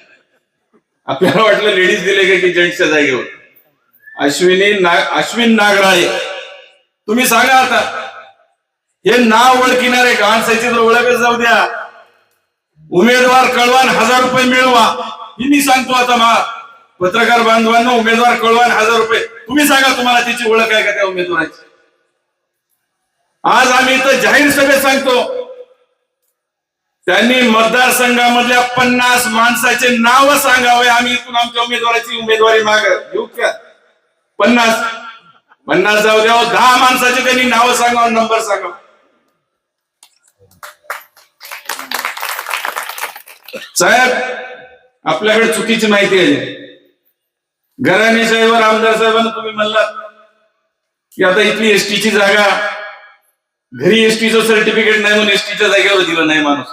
आपल्याला वाटलं लेडीज दिले का की जेंट्सच्या जागेवर. अश्विन नागराळे. तुम्ही सांगा आता, हे नाव ओळखिणारे माणसाची तर ओळखच जाऊ द्या. उमेदवार कळवान 1000 रुपये मिळवा ही मी सांगतो आता पत्रकार बांधवांना. उमेदवार कळवान 1000 रुपये. तुम्ही सांगा तुम्हाला त्याची ओळख आहे का त्या उमेदवाराची. आज आम्ही इथं जाहीर सभेत सांगतो, त्यांनी मतदारसंघामधल्या 50 माणसाचे नाव सांगावे. आम्ही इथून आमच्या उमेदवाराची उमेदवारी घेऊ का? 50 जाऊ द्या, 10 माणसाचे त्यांनी नाव सांगावं, नंबर सांगावं. साहेब आपल्याकडे चुकीची माहिती आहे. घराणेशाहीवर आमदार साहेबांना तुम्ही म्हणलात की आता इथली एसटीची जागा, घरी एसटीचं सर्टिफिकेट नाही म्हणून एसटीच्या जागेवर दिलं नाही माणूस,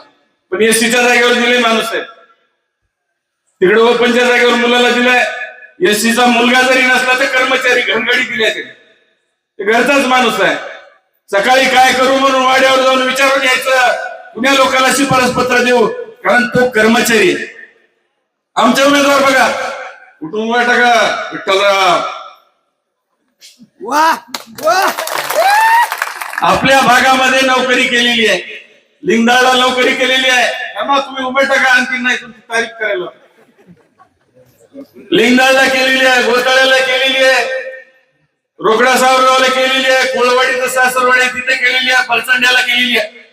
पण एसटीच्या जागेवर दिले माणूस आहे. तिकडे ओपनच्या जागेवर मुलाला दिलाय. एसटीचा मुलगा जरी नसला तर कर्मचारी घरगडी दिल्या ते घरचाच माणूस आहे. सकाळी काय करू म्हणून वाड्यावर जाऊन विचारून यायचं, पुण्या लोकांना शिफारस पत्र देऊ, कारण तो कर्मचारी. आमचे उमेदवार बघा, कुटुंब टाका विठ्ठलराव. आपल्या भागामध्ये नोकरी केलेली आहे, लिंगदाळला नोकरी केलेली आहे. त्यामुळे तुम्ही उभे टाका, आणखी नाही तुमची तारीख करायला. लिंगदाळला केलेली आहे, घोटाळ्याला केलेली आहे, रोकडा सावरगावला केलेली आहे, कोळवाडीचं सासरवाडी तिथे केलेली आहे, फलसंड्याला केलेली आहे.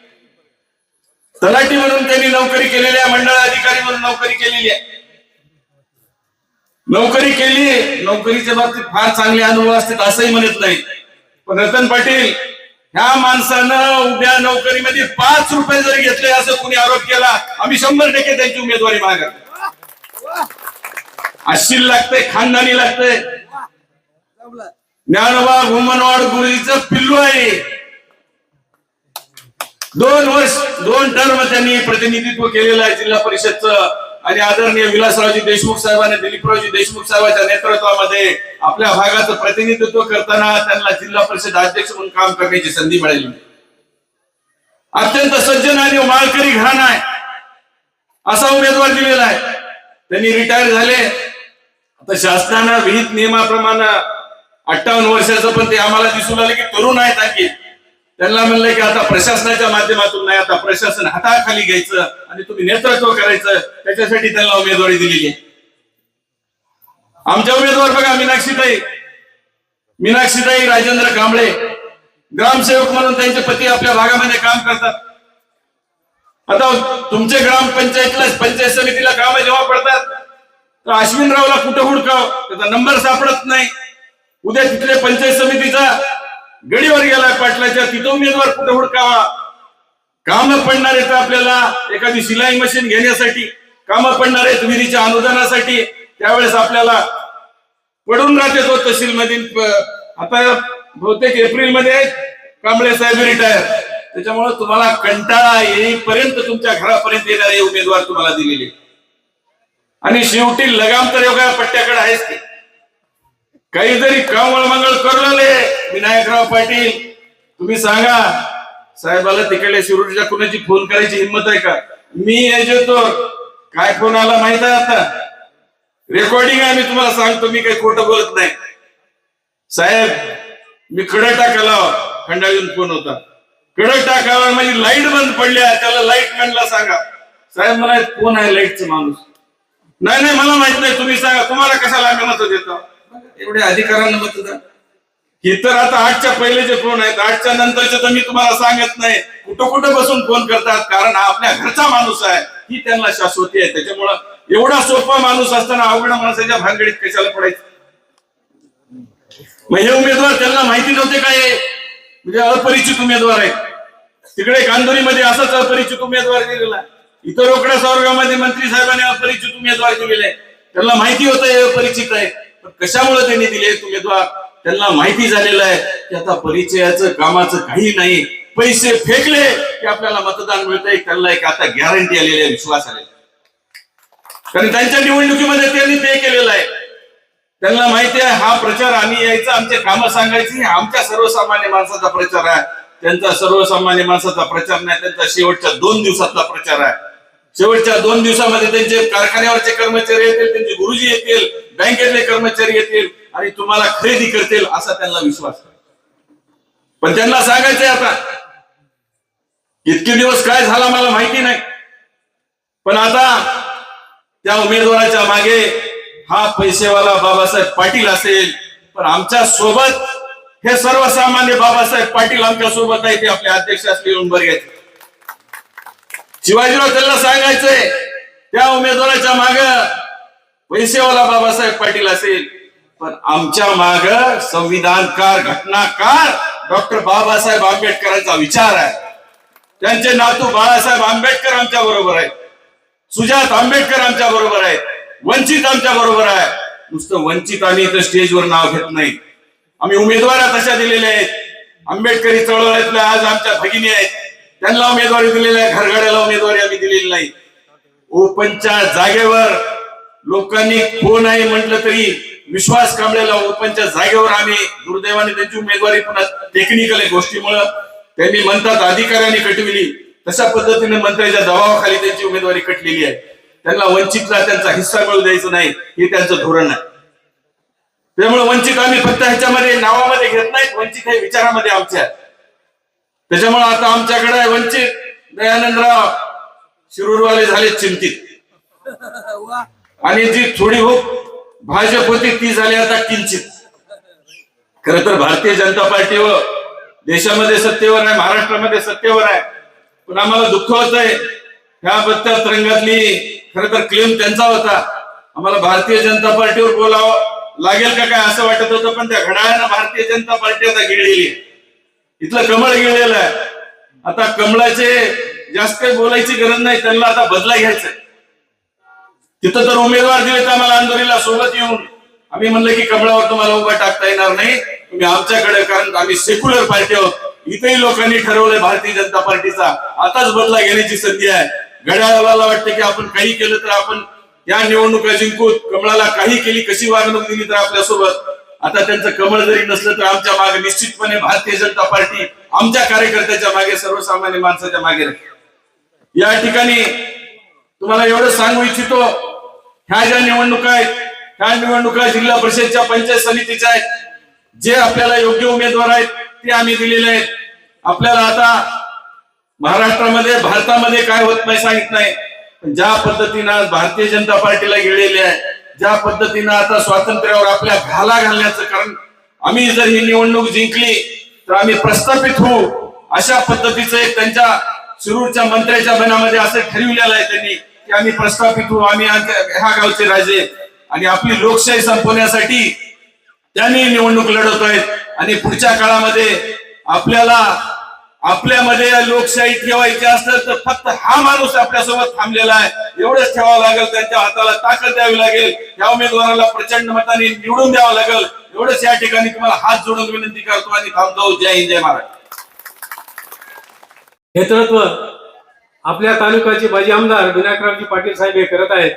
तलाठी म्हणून त्यांनी नोकरी केलेली आहे, मंडळ अधिकारी म्हणून नोकरी केलेली आहे. नोकरी केली, नोकरीच्या बाबतीत फार चांगले अनुभव असतात असंही म्हणत नाही. पण रतन पाटील ह्या माणसानं उद्या नोकरीमध्ये 5 रुपये जरी घेतले असं कुणी आरोप केला, आम्ही 100% त्यांची उमेदवारी मागत. अशील लागतंय, खानदानी लागतंय. ज्ञानोबा घुमनवाड गुरुजीचं पिल्लू आहे. 2 वर्ष 2 टर्म त्यांनी प्रतिनिधित्व केलेलं आहे जिल्हा परिषदचं. आणि आदरणीय विलासरावजी देशमुख साहेबांनी, दिलीपरावजी देशमुख साहेबांच्या नेतृत्वामध्ये आपल्या भागाचं प्रतिनिधित्व करताना त्यांना जिल्हा परिषद अध्यक्ष म्हणून काम करण्याची संधी मिळाली. अत्यंत सज्जन आणि माळकरी घराणा आहे असा उमेदवार दिलेला आहे. त्यांनी रिटायर झाले. आता शासनानं विहित नियमाप्रमाणे 58 वर्षाचं, पण ते आम्हाला दिसून आलं की तरुण आहेत आणखी. त्यांना म्हणलं की आता प्रशासनाच्या माध्यमातून नाही, आता प्रशासन हाताखाली घ्यायचं आणि तुम्ही नेतृत्व करायचं, त्याच्यासाठी त्यांना उमेदवारी दिलेली आहे. आमच्या उमेदवार बघा, मीनाक्षीताई राजेंद्र कांबळे, ग्रामसेवक म्हणून त्यांचे पती आपल्या भागामध्ये काम करतात. आता तुमचे ग्रामपंचायतला, पंचायत समितीला काम जेव्हा पडतात तर अश्विनरावला कुठं हुडकाव, त्याचा नंबर सापडत नाही. उद्या तिथले पंचायत समितीचा गडीवर गेला पाटलाच्या, तिथं उमेदवार कुठे हुडकावा. कामं पडणार आहेत आपल्याला एखादी शिलाई मशीन घेण्यासाठी, कामं पडणार आहेत विहिरीच्या अनुदानासाठी, त्यावेळेस आपल्याला पडून राहते तो तहसील मध्ये. आता बहुतेक एप्रिलमध्ये कांबळे साहेब रिटायर, त्याच्यामुळे तुम्हाला कंटाळा येईपर्यंत तुमच्या घरापर्यंत येणारे उमेदवार तुम्हाला दिलेले. आणि शेवटी लगाम तर योगा पट्ट्याकडे आहेच ते. काही जरी कामळ मंगळ करले विनायकराव पाटील, तुम्ही सांगा साहेबाला तिकडे शिरूरच्या कुणाची फोन करायची हिंमत आहे का? मी येतो. काय फोन आला माहित आहे? आता रेकॉर्डिंग आहे, मी तुम्हाला सांगतो, मी काही खोटं बोलत नाही. साहेब मी खडं टाकायला खंडाळून फोन होता, खडं टाकायला माझी लाईट बंद पडल्या, त्याला लाईट मॅनला सांगा. साहेब मला कोण आहे लाईटचा माणूस? नाही मला माहित नाही, तुम्ही सांगा. तुम्हाला कशाला आम्ही मत देतो? एवढ्या अधिकारांना मतदान. हे तर आता 8च्या पहिलेचे फोन आहेत, 8च्या नंतरचे तर मी तुम्हाला सांगत नाही. कुठं कुठं बसून फोन करतात, कारण हा आपल्या घरचा माणूस आहे, ही त्यांना शाश्वती आहे. त्याच्यामुळं एवढा सोपा माणूस असताना अवघड माणसाच्या भानगडीत कशाला पडायचं? मग हे उमेदवार त्यांना माहिती नव्हते काय? म्हणजे अपरिचित उमेदवार आहे. तिकडे कांदोरीमध्ये असाच अपरिचित उमेदवार दिलेला, इतर रोकडा सावरगावमध्ये मंत्री साहेबांनी अपरिचित उमेदवार दिलेले. त्यांना माहिती होतं हे अपरिचित आहे, पण कशामुळे त्यांनी दिले उमेदवार? त्यांना माहिती झालेलं आहे की आता परिचयाचं कामाचं काही नाही, पैसे फेकले की आपल्याला मतदान मिळतंय. त्यांना एक आता गॅरंटी आलेली आहे, विश्वास आलेला, कारण त्यांच्या निवडणुकीमध्ये त्यांनी ते केलेलं आहे. त्यांना माहिती आहे हा प्रचार आम्ही यायचा, आमचे कामं सांगायची, आमच्या सर्वसामान्य माणसाचा प्रचार आहे. त्यांचा सर्वसामान्य माणसाचा प्रचार नाही, त्यांचा शेवटच्या 2 दिवसातला प्रचार आहे. शेवटच्या 2 दिवसामध्ये त्यांचे कारखान्यावरचे कर्मचारी येतील, त्यांचे गुरुजी येतील, बँकेतले कर्मचारी येतील आणि तुम्हाला खरेदी करतील असा त्यांना विश्वास आहे. पण त्यांना सांगायचंय आता, इतके दिवस काय झाला मला माहिती नाही, पण आता त्या उमेदवाराच्या मागे हा पैसेवाला बाबासाहेब पाटील असेल, पण आमच्या सोबत हे सर्वसामान्य बाबासाहेब पाटील आमच्या सोबत आहे. ते आपले अध्यक्ष असले उंबर घ्यायचे. शिवाजीराव त्यांना सांगायचंय त्या उमेदवाराच्या माग पैसेवाला बाबासाहेब पाटील असेल, पण आमच्या माग संविधानकार, घटनाकार डॉक्टर बाबासाहेब आंबेडकरांचा विचार आहे. त्यांचे नातू बाळासाहेब आंबेडकर आमच्या बरोबर आहेत, सुजात आंबेडकर आमच्या बरोबर आहेत, वंचित आमच्या बरोबर आहे. नुसतं वंचित आम्ही इथं स्टेजवर नाव घेत नाही, आम्ही उमेदवार तशा दिलेल्या आहेत. आंबेडकरी चळवळीतल्या आज आमच्या भगिनी आहेत, त्यांना उमेदवारी दिलेली आहे, घरगाड्याला उमेदवारी आम्ही दिलेली नाही. ओपनच्या जागेवर लोकांनी कोण आहे म्हटलं तरी विश्वास कांबळेला ओपनच्या जागेवर आम्ही दुर्दैवाने त्यांची उमेदवारी पुन्हा टेक्निकल गोष्टीमुळे त्यांनी म्हणतात अधिकाऱ्यांनी कटविली, तशा पद्धतीने मंत्र्याच्या दबावाखाली त्यांची उमेदवारी कटलेली आहे. त्यांना वंचितला त्यांचा हिस्सा मिळू द्यायचा नाही, हे त्यांचं धोरण आहे. त्यामुळे वंचित आम्ही फक्त ह्याच्यामध्ये नावामध्ये घेत नाहीत, वंचित हे विचारामध्ये आमच्या. त्याच्यामुळे आता आमच्याकडे वंचित दयानंदराव शिरूरवाले झाले चिंतित, आणि जी थोडी भाजप होती ती झाली आता किंचित. खर तर भारतीय जनता पार्टी व देशामध्ये सत्तेवर आहे, महाराष्ट्रामध्ये सत्तेवर आहे, पण आम्हाला दुःख होत आहे ह्या बत्त्या तरंगातली खर तर क्लेम त्यांचा होता. आम्हाला भारतीय जनता पार्टीवर बोलावं लागेल का काय असं वाटत होतं, पण त्या घड्याळानं भारतीय जनता पार्टी आता गिळलेली, इथलं कमळ गिळलेलं आहे. आता कमळाचे जास्त काही बोलायची गरज नाही, त्यांना आता बदला घ्यायचा. तिथं तर उमेदवार दिले तर आम्हाला अंधोरीला सोबत येऊन आम्ही म्हणलं की कमळावर तुम्हाला उभा टाकता येणार नाही, तुम्ही आमच्याकडे, कारण आम्ही सेक्युलर पार्टी आहोत. इथेही लोकांनी ठरवलंय भारतीय जनता पार्टीचा आताच बदला घेण्याची संधी आहे. घड्याळाला वाटतं की आपण काही केलं तर आपण या निवडणुका जिंकूत, कमळाला काही केली, कशी वागणूक दिली तर आपल्यासोबत. आता त्यांचं कमळ जरी नसलं तर आमच्या मागे निश्चितपणे भारतीय जनता पार्टी आमच्या कार्यकर्त्याच्या मागे, सर्वसामान्य माणसाच्या मागे. या ठिकाणी तुम्हाला एवढं सांगू इच्छितो, ह्या ज्या निवडणुका आहेत, ह्या निवडणुका जिल्हा परिषदच्या, पंचायत समितीच्या आहेत. जे आपल्याला योग्य उमेदवार आहेत ते आम्ही दिलेले आहेत. आपल्याला आता महाराष्ट्रामध्ये, भारतामध्ये काय होत नाही सांगित नाही, पण ज्या पद्धतीनं भारतीय जनता पार्टीला गेलेले आहे, ज्या पद्धतीनं आता स्वातंत्र्यावर आपल्या घाला घालण्याचं, कारण आम्ही जर ही निवडणूक जिंकली तर आम्ही प्रस्थापित होऊ, अशा पद्धतीचं एक त्यांच्या शिरूरच्या मंत्र्याच्या मनामध्ये असं ठरविलेलं आहे त्यांनी की आम्ही प्रस्थापित होऊ, आम्ही ह्या गावचे राजे, आणि आपली लोकशाही संपवण्यासाठी त्यांनी निवडणूक लढवत आहेत. आणि पुढच्या काळामध्ये आपल्याला आपल्यामध्ये लोकशाही ठेवायची असेल तर फक्त हा माणूस आपल्यासोबत थांबलेला आहे एवढंच ठेवावं लागेल. त्यांच्या हाताला ताकद द्यावी लागेल. त्या उमेदवाराला प्रचंड मताने निवडून द्यावं लागेल. एवढंच या ठिकाणी तुम्हाला हात जोडून विनंती करतो आणि थांबतो. जय हिंद, जय महाराष्ट्र. नेतृत्व आपल्या तालुक्याचे माजी आमदार विनायकरावजी पाटील साहेब हे करत आहेत.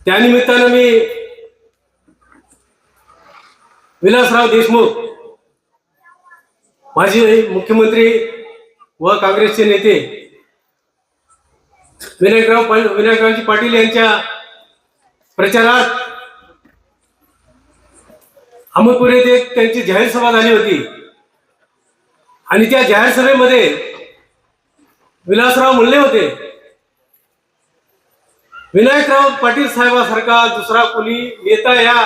त्यानिमित्तानं मी विलासराव देशमुख माजी मुख्यमंत्री व काँग्रेसचे नेते विनायकरावजी पाटील यांच्या प्रचारात अहमदपूर येथे त्यांची जाहीर सभा झाली होती आणि त्या जाहीर सभेमध्ये विलासराव म्हणले होते, विनायकराव पाटील साहेबांसारखा दुसरा कोणी नेता या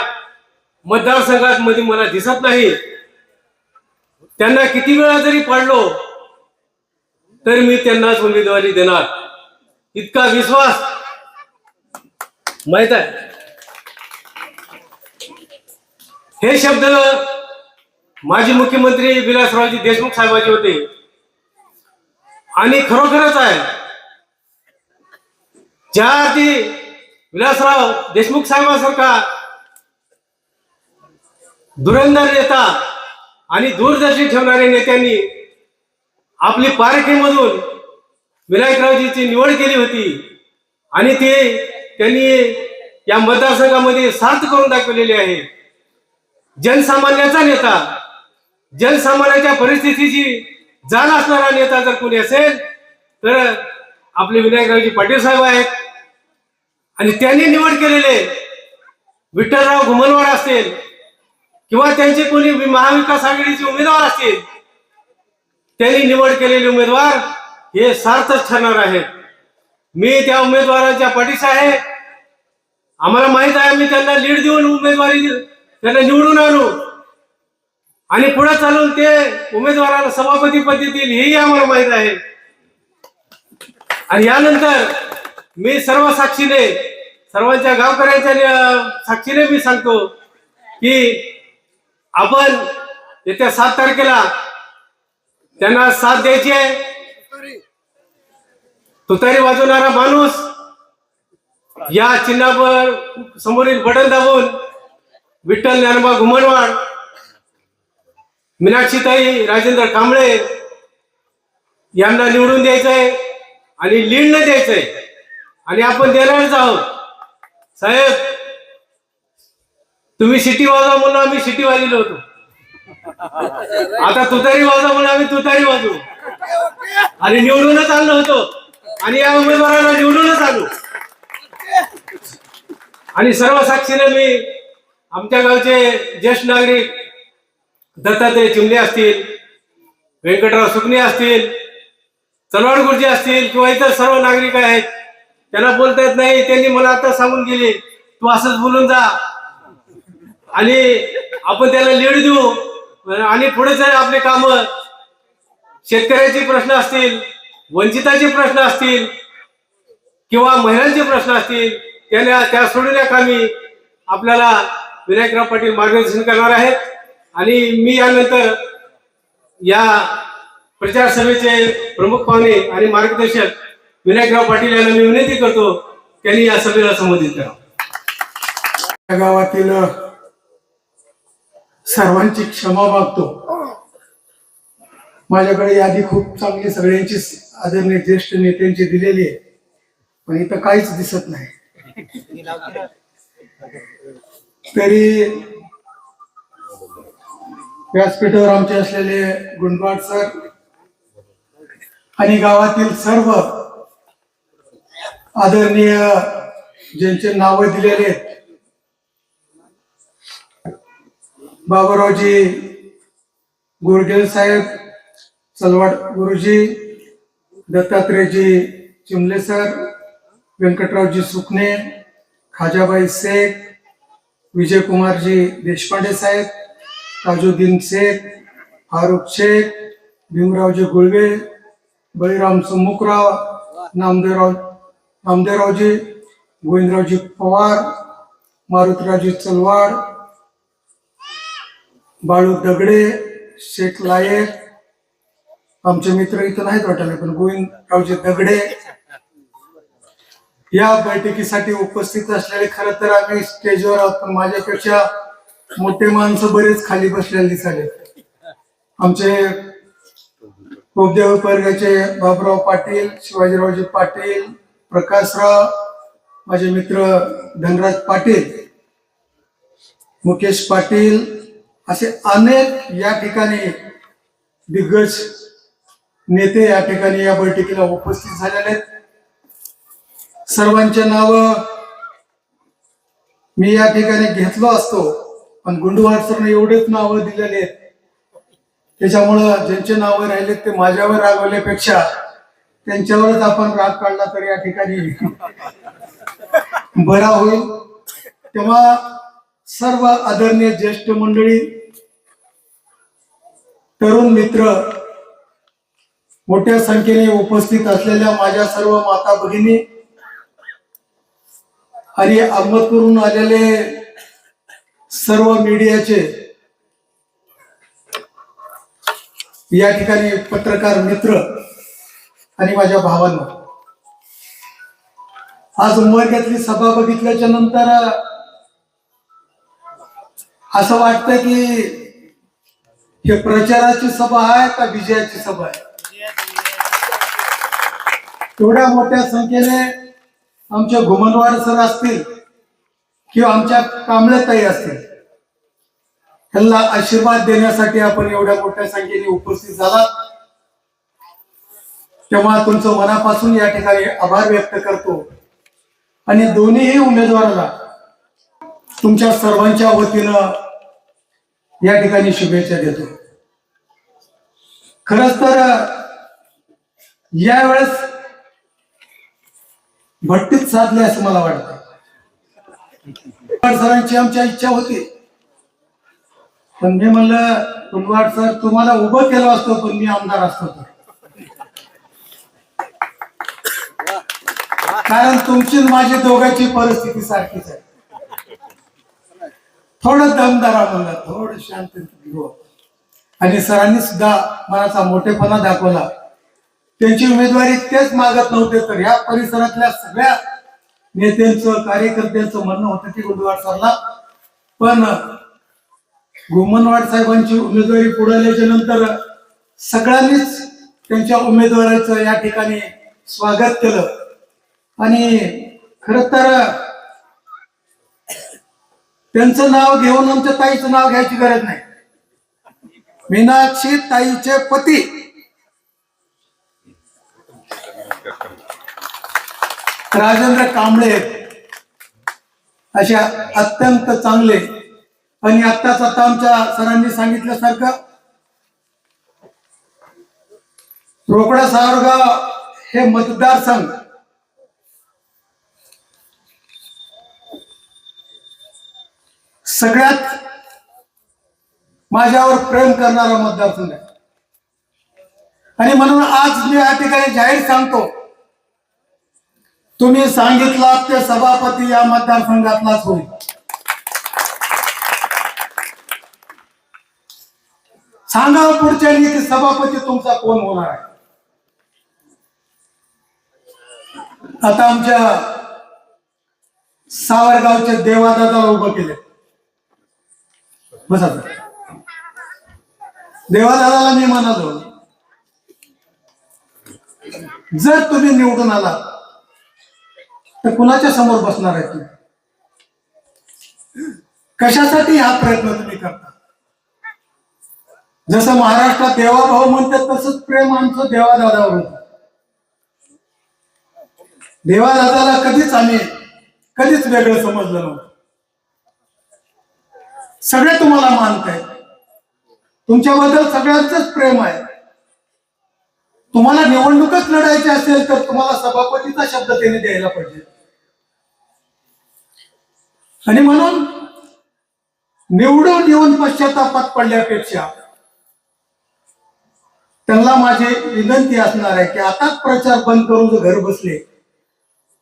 मतदारसंघात मध्ये मला दिसत नाही. त्यांना किती वेळा जरी पाडलो तर मी त्यांनाच उमेदवारी देणार, इतका विश्वास माहित आहे. हे शब्द माजी मुख्यमंत्री विलासरावजी देशमुख साहेबांचे होते आणि खरोखरच आहे. ज्या अर्थी विलासराव देशमुख साहेबांसारखा धुरंधर नेता आणि दूरदर्शी ठेवणाऱ्या नेत्यांनी आपली पारखीमधून विनायकरावजीची निवड केली होती आणि ते त्यांनी या मतदारसंघामध्ये सार्थ करून दाखवलेले आहे. जनसामान्याचा नेता, जनसामान्याच्या परिस्थितीची जाण असणारा नेता जर कोणी असेल तर आपले विनायकरावजी पाटील साहेब आहेत. आणि त्यांनी निवड केलेले विठ्ठलराव घुमनवाड असतील किंवा त्यांचे कोणी महाविकास आघाडीचे उमेदवार असतील, त्यांनी निवड केलेले उमेदवार हे सार्थच ठरणार आहेत. मी त्या उमेदवारांच्या पाठीशी आहे. आम्हाला माहित आहे आम्ही त्यांना लीड देऊन उमेदवारी त्यांना निवडून आणू आणि पुढे चालून ते उमेदवाराला सभापती पद देतील हेही आम्हाला माहित आहे. आणि यानंतर मी सर्व साक्षीने, सर्वांच्या गावकऱ्यांच्या साक्षीने मी सांगतो की आपण येत्या 7 तारखेला त्यांना साथ द्यायची आहे. तुतारी वाजवणारा माणूस या चिन्हावर समोरील बटन दाबून विठ्ठल ज्ञानोबा घुमनवाड, मीनाक्षीताई राजेंद्र कांबळे यांना निवडून द्यायचंय आणि लीड न द्यायचंय आणि आपण देणारच आहोत. साहेब, तुम्ही शिटी वाजवा म्हणून आम्ही शिटी वाजवलो होतो, आता तुतारी वाजवा म्हणून आम्ही तुतारी वाजवू आणि निवडूनच आणलो होतो आणि या उमेदवाराला निवडूनच आणू. आणि सर्व साक्षीने मी आमच्या गावचे ज्येष्ठ नागरिक दत्तात्रय चिमले असतील, व्यंकटराव सुकणे असतील, चलवाड गुरुजी असतील किंवा इतर सर्व नागरिक आहेत, त्यांना बोलता येत नाही. त्यांनी मला आता सांगून गेले तू असंच बोलून जा आणि आपण त्याला लीड देऊ आणि पुढे जर आपले काम शेतकऱ्याचे प्रश्न असतील, वंचिताचे प्रश्न असतील किंवा महिलांचे प्रश्न असतील त्या सोडवण्याकामी आपल्याला विनायकराव पाटील मार्गदर्शन करणार आहेत. आणि मी यानंतर या प्रचार सभेचे प्रमुख पाहुणे आणि मार्गदर्शक विनायकराव पाटील यांना मी विनंती करतो त्यांनी या सभेला संबोधित करावं. गावातील सर्वांची क्षमा मागतो. माझ्याकडे यादी खूप चांगली सगळ्यांची आदरणीय ज्येष्ठ नेत्यांची दिलेली आहे, पण इथं काहीच दिसत नाही. तरी व्यासपीठावर आमचे असलेले गुंडवाड सर आणि गावातील सर्व आदरणीय ज्यांचे नाव दिलेले आहेत, बाबूरावजी गोरगेल साहेब, चलवाड गुरुजी, दत्तात्रयजी चिमले सर, व्यंकटरावजी सुकणे, खाजाबाई शेख, विजयकुमारजी देशपांडे साहेब, ताजुद्दीन शेख, फारुख शेख, भीमरावजी गुळवे, बळीराम समुखराव, नामदेवरावजी, गोविंदरावजी पवार, मारुतरावजी चलवाड, बाळू दगडे, शेख लायक, आमचे मित्र इथं नाहीत वाटायला, पण गोविंदरावजी दगडे या बैठकीसाठी उपस्थित असलेले, खरं तर आम्ही स्टेजवर आहोत पण माझ्यापेक्षा मोठे माणसं बरेच खाली बसलेले दिसाले. आमचे उपदेव वर्गाचे बाबुराव पाटील, शिवाजीरावजी पाटील, प्रकाशराव, माझे मित्र धनराज पाटील, मुकेश पाटील, असे अनेक या ठिकाणी दिग्गज नेते या ठिकाणी या बैठकीला उपस्थित झालेले आहेत. सर्वांचे नाव मी या ठिकाणी घेतलो असतो, पण गुंडवाड सरने एवढेच नावं दिलेले आहेत, त्याच्यामुळं ज्यांचे नावं राहिले ते माझ्यावर रागवल्यापेक्षा त्यांच्यावरच आपण राग काढला तर या ठिकाणी बरा होईल. तेव्हा सर्व आदरणीय ज्येष्ठ मंडळी, तरुण मित्र, मोठ्या संख्येने उपस्थित असलेल्या माझ्या सर्व माता भगिनी आणि अहमदपूरहून आलेले सर्व मीडियाचे या ठिकाणी पत्रकार मित्र आणि माझ्या भावांना, आज उमरग्यातली सभा बघितल्याच्या नंतर असं वाटतं की हे प्रचाराची सभा आहे का विजयाची सभा आहे. एवढ्या मोठ्या संख्येने आमचे घुमनवाड सर असतील किंवा आमच्या कांबळेताई असतील, त्यांना आशीर्वाद देण्यासाठी आपण एवढ्या मोठ्या संख्येने उपस्थित झालात, तेव्हा तुमचं मनापासून या ठिकाणी आभार व्यक्त करतो आणि दोन्हीही उमेदवाराला तुमच्या सर्वांच्या वतीनं या ठिकाणी शुभेच्छा देतो. खरंच तर यावेळेस भट्टीत साधले असं मला वाटतं. सरांची आमच्या इच्छा होती, पण मी म्हणलं कुंडवाड सर तुम्हाला उभं केलं असतो पण मी आमदार असतो तर, कारण तुमची माझी दोघांची परिस्थिती सारखीच आहे. थोडं दमदारा म्हणलं, थोडं शांत घेऊ. आणि सरांनी सुद्धा मनाचा मोठेपणा दाखवला. त्यांची उमेदवारी तेच मागत नव्हते, तर ह्या परिसरातल्या सगळ्या नेत्यांचं, कार्यकर्त्यांचं म्हणणं होतं की गुंडवाड सरला, पण घुमनवाड साहेबांची उमेदवारी पुढाल्याच्या नंतर सगळ्यांनीच त्यांच्या उमेदवाराचं या ठिकाणी स्वागत केलं. आणि खर तर त्यांचं नाव घेऊन आमच्या ताईचं नाव घ्यायची गरज नाही. मीनाक्षी ताईचे पती राजेंद्र कांबळे अशा अत्यंत चांगले, आणि आत्ताच आता आमच्या सरांनी सांगितल्यासारखं रोकडा सावरगाव हे मतदारसंघ सगळ्यात माझ्यावर प्रेम करणारा मतदारसंघ आहे. आणि म्हणून आज मी या ठिकाणी जाहीर सांगतो, तुम्ही सांगितलात ते सभापती या मतदारसंघातलाच होईल. सांगा पुढच्या की सभापती तुमचा कोण होणार आहे. आता आमच्या सावरगावचे देवादादाला उभं केले. बसा, देवादादाला मी म्हणालो, जर तुम्ही निवडून आला तर कुणाच्या समोर बसणार आहे तुम्ही? कशासाठी हा प्रयत्न तुम्ही करता? जसं महाराष्ट्रात देवाभाऊ म्हणतात तसंच प्रेम आमचं देवादादावर होतं. देवादादाला कधीच वेगळं समजलं नव्हतं. सगळे तुम्हाला मानतायत, तुमच्याबद्दल सगळ्यांचंच प्रेम आहे. तुम्हाला निवडणूकच लढायची असेल तर तुम्हाला सभापतीचा शब्द त्याने द्यायला पाहिजे. आणि म्हणून निवडून येऊन पश्चातापात पडल्यापेक्षा त्यांना माझी विनंती असणार आहे की आताच प्रचार बंद करून जर घर बसले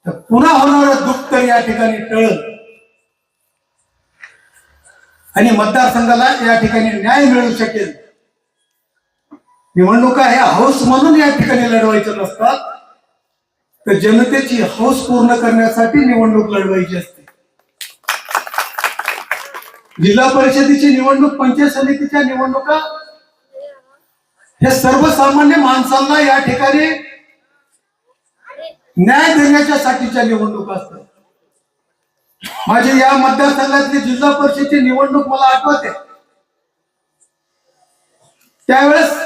तर पुन्हा होणारं दुःख तर या ठिकाणी टळल आणि मतदारसंघाला या ठिकाणी न्याय मिळू शकेल. निवडणुका हे हौस म्हणून या ठिकाणी लढवायच्या नसतात, तर जनतेची हौस पूर्ण करण्यासाठी निवडणूक लढवायची असते. जिल्हा परिषदेची निवडणूक, पंचायत समितीच्या निवडणुका हे सर्वसामान्य माणसांना या ठिकाणी न्याय देण्याच्यासाठीच्या निवडणुका असतात. माझी या मतदारसंघातली जिल्हा परिषदेची निवडणूक मला आठवते. त्यावेळेस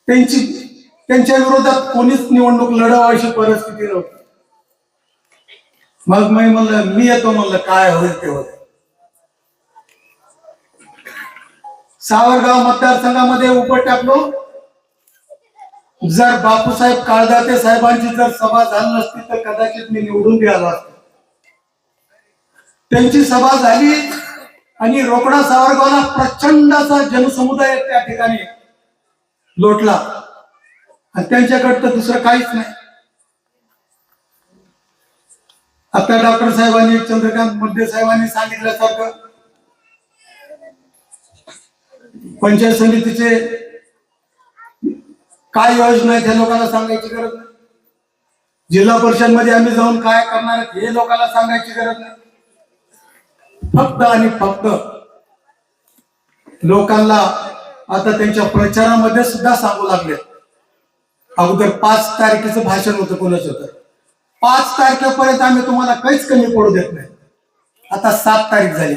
त्यांच्या विरोधात कोणीच निवडणूक लढावं अशी परिस्थिती नव्हती. मग मी म्हणलं, मी येतो, म्हणलं काय होईल ते होईल. सावरगाव मतदारसंघामध्ये उभं टाकलो. जर बापूसाहेब काळदाते साहेबांची जर सभा झाली नसती तर कदाचित मी निवडून गेलो असतो. त्यांची सभा झाली आणि रोकडा सावरगावला प्रचंड असा जनसमुदाय त्या ठिकाणी लोटला आणि त्यांच्याकडे तर दुसरं काहीच नाही. आता डॉक्टर साहेबांनी, चंद्रकांत मध्ये साहेबांनी सांगितल्यासारखं पंचायत समितीचे काय योजना आहेत हे लोकांना सांगायची गरज नाही. जिल्हा परिषद मध्ये आम्ही जाऊन काय करणार आहेत हे लोकांना सांगायची गरज नाही. फक्त आणि फक्त लोकांना आता त्यांच्या प्रचारामध्ये सुद्धा सांगू लागले. अगोदर 5 तारखेचं भाषण होतं कोणाचं, तर 5 तारखेपर्यंत आम्ही तुम्हाला काहीच कमी पडू देत नाही. आता 7 तारीख झाली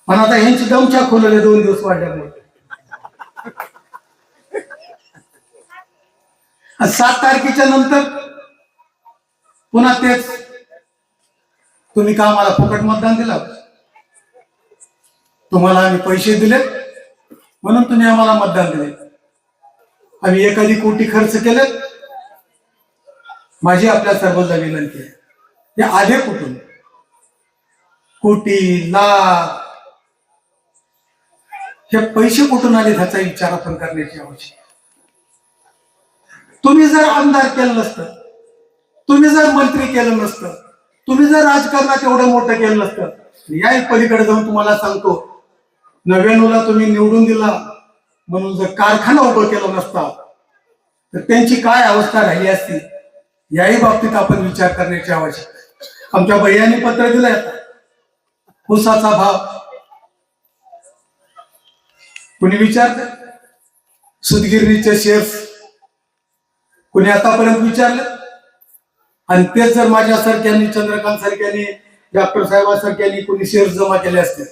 पण आता ह्यांची दमछाक खोलले 2 दिवस वाढल्यामुळे. 7 तारखेच्या नंतर पुन्हा तेच, तुम्ही का आम्हाला फुकट मतदान दिलं, तुम्हाला आम्ही पैसे दिले म्हणून तुम्ही आम्हाला मतदान दिले, आम्ही एखादी कोटी खर्च केले. माझी आपल्या सर्वांना विनंती आहे, हे आले कुठून? कोटी, लाख, हे पैसे कुठून आले ह्याचा विचार आपण करण्याची आवश्यकता. तुम्ही जर आमदार केलं नसतं, तुम्ही जर मंत्री केलं नसतं, तुम्ही जर राजकारणात एवढं मोठं केलं नसतं, याही पलीकडे जाऊन तुम्हाला सांगतो, 99ला तुम्ही निवडून दिला म्हणून जर कारखाना उभं केला नसता तर त्यांची काय अवस्था राहिली असती, याही बाबतीत आपण विचार करण्याची आवश्यकता आहे. आमच्या भैयानी पत्र दिलंय, ऊसाचा भाव कुणी विचारलं, सुतगिरणीचे शेअर्स कुणी आतापर्यंत विचारलं, आणि तेच जर माझ्यासारख्यांनी, चंद्रकांत सारख्यांनी, डॉक्टर साहेबांसारख्यांनी कोणी शेअर्स जमा केले असते,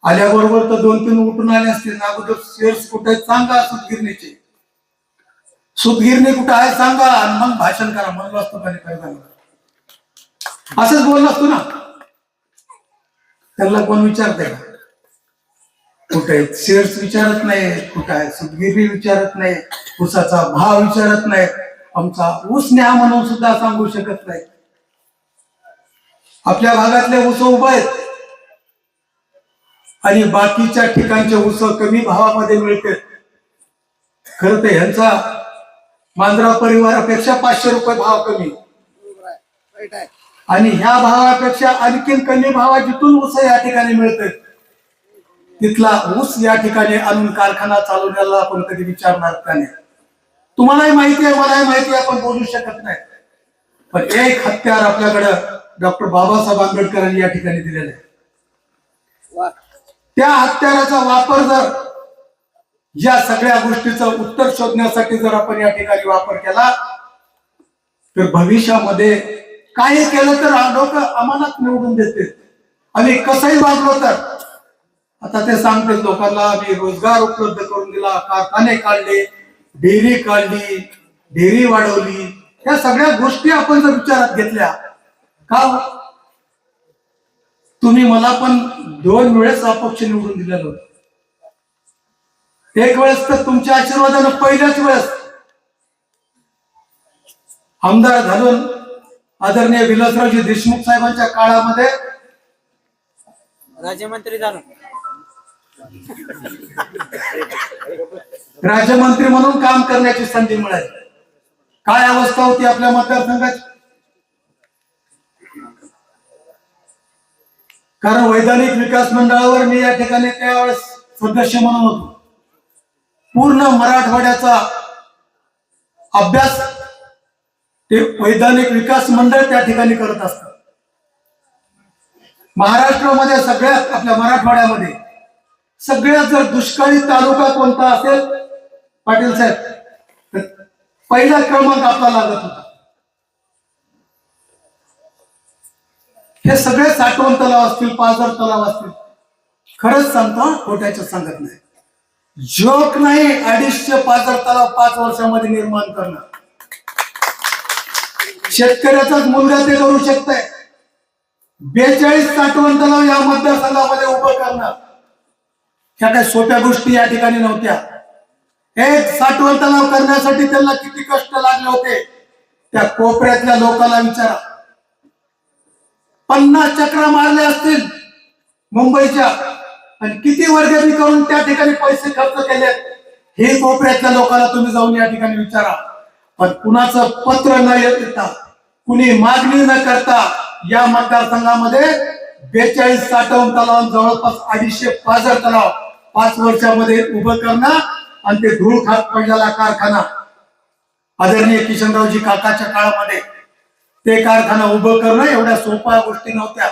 आल्याबरोबर तर 2-3 उठून आले असते. अगोदर शेअर्स कुठे सांगा, सुतगिरणीचे, सुतगिरणी कुठं आहे सांगा, आणि मग भाषण करा म्हणलं असतं. असंच बोललो असतो ना. त्यांना कोण विचारतंय का? कुठे शेअर्स विचारत नाही, कुठं आहे सुतगिरणी विचारत नाही, ऊसाचा भाव विचारत नाही, आमचा ऊस न्या म्हणून सुद्धा सांगू शकत नाही. आपल्या भागातले ऊस उभे आहेत आणि बाकीच्या ठिकाणचे ऊस कमी भावामध्ये मिळते. खरं तर ह्यांचा मांजरा परिवारापेक्षा 500 रुपये भाव कमी, आणि ह्या भावापेक्षा आणखीन कमी भावा जिथून ऊस या ठिकाणी मिळते तिथला ऊस या ठिकाणी आणून कारखाना चालवण्याला आपण कधी विचारणार का नाही? तुम्हालाही माहिती आहे, मलाही माहिती आहे, आपण बोलू शकत नाही. पण एक हत्यार आपल्याकडे डॉक्टर बाबासाहेब आंबेडकरांनी या ठिकाणी दिलेलं आहे. त्या हत्याराचा वापर जर या सगळ्या गोष्टीचं उत्तर शोधण्यासाठी जर आपण या ठिकाणी वापर केला तर भविष्यामध्ये काही केलं तर लोक आम्हालाच निवडून देते. आणि कसंही वागलो तर आता ते सांगते लोकांना आम्ही रोजगार उपलब्ध करून दिला, कारखाने काढले, डेअरी काढली, डेअरी वाढवली, या सगळ्या गोष्टी आपण जर विचारात घेतल्या का, तुम्ही मला पण 2 वेळेस अपक्ष निवडून दिलेलं होतं. एक वेळेस तर तुमच्या आशीर्वादानं पहिल्याच वेळेस आमदार घालून आदरणीय विलासरावजी देशमुख साहेबांच्या काळामध्ये राज्यमंत्री झालो, राज्यमंत्री म्हणून काम करण्याची संधी मिळाली. काय अवस्था होती आपल्या मतदारसंघाची? कारण वैधानिक विकास मंडळावर मी या ठिकाणी त्यावेळेस सदस्य म्हणून होतो. पूर्ण मराठवाड्याचा अभ्यास ते वैधानिक विकास मंडळ त्या ठिकाणी करत असतात. महाराष्ट्रामध्ये सगळ्यात आपल्या मराठवाड्यामध्ये सगळ्यात जर दुष्काळी तालुका कोणता असेल पाटील साहेब तर पहिला क्रमांक आपला लागत होता. हे सगळे साठवण तलाव असतील, पाझर तलाव असतील, खरंच सांगतो, खोट्याचं सांगत नाही, जोक नाही. 250 पाझर तलाव 5 वर्षामध्ये निर्माण करणं शेतकऱ्याचाच मुलगा ते करू शकतंय. 42 साठवण तलाव या मतदारसंघामध्ये उभं करणं ह्या काही सोप्या गोष्टी या ठिकाणी नव्हत्या. एक साठवण तलाव करण्यासाठी त्यांना किती कष्ट लागले होते त्या कोपऱ्यातल्या लोकांना विचारा. 50 चक्रा मारल्या असतील मुंबईच्या आणि किती वर्गणी करून त्या ठिकाणी पैसे खर्च केले हे कोपऱ्यातल्या लोकांना तुम्ही जाऊन या ठिकाणी विचारा. पण कुणाचं पत्र न येता, कुणी मागणी न करता या मतदारसंघामध्ये 42 साठवण तलाव, जवळपास 250 पाझर तलाव 5 वर्षामध्ये उभं करणं आणि ते धूळ खात पडलेला कारखाना आदरणीय किशनरावजी काकाच्या काळामध्ये ते कारखाना उभं करणं एवढ्या सोप्या गोष्टी नव्हत्या.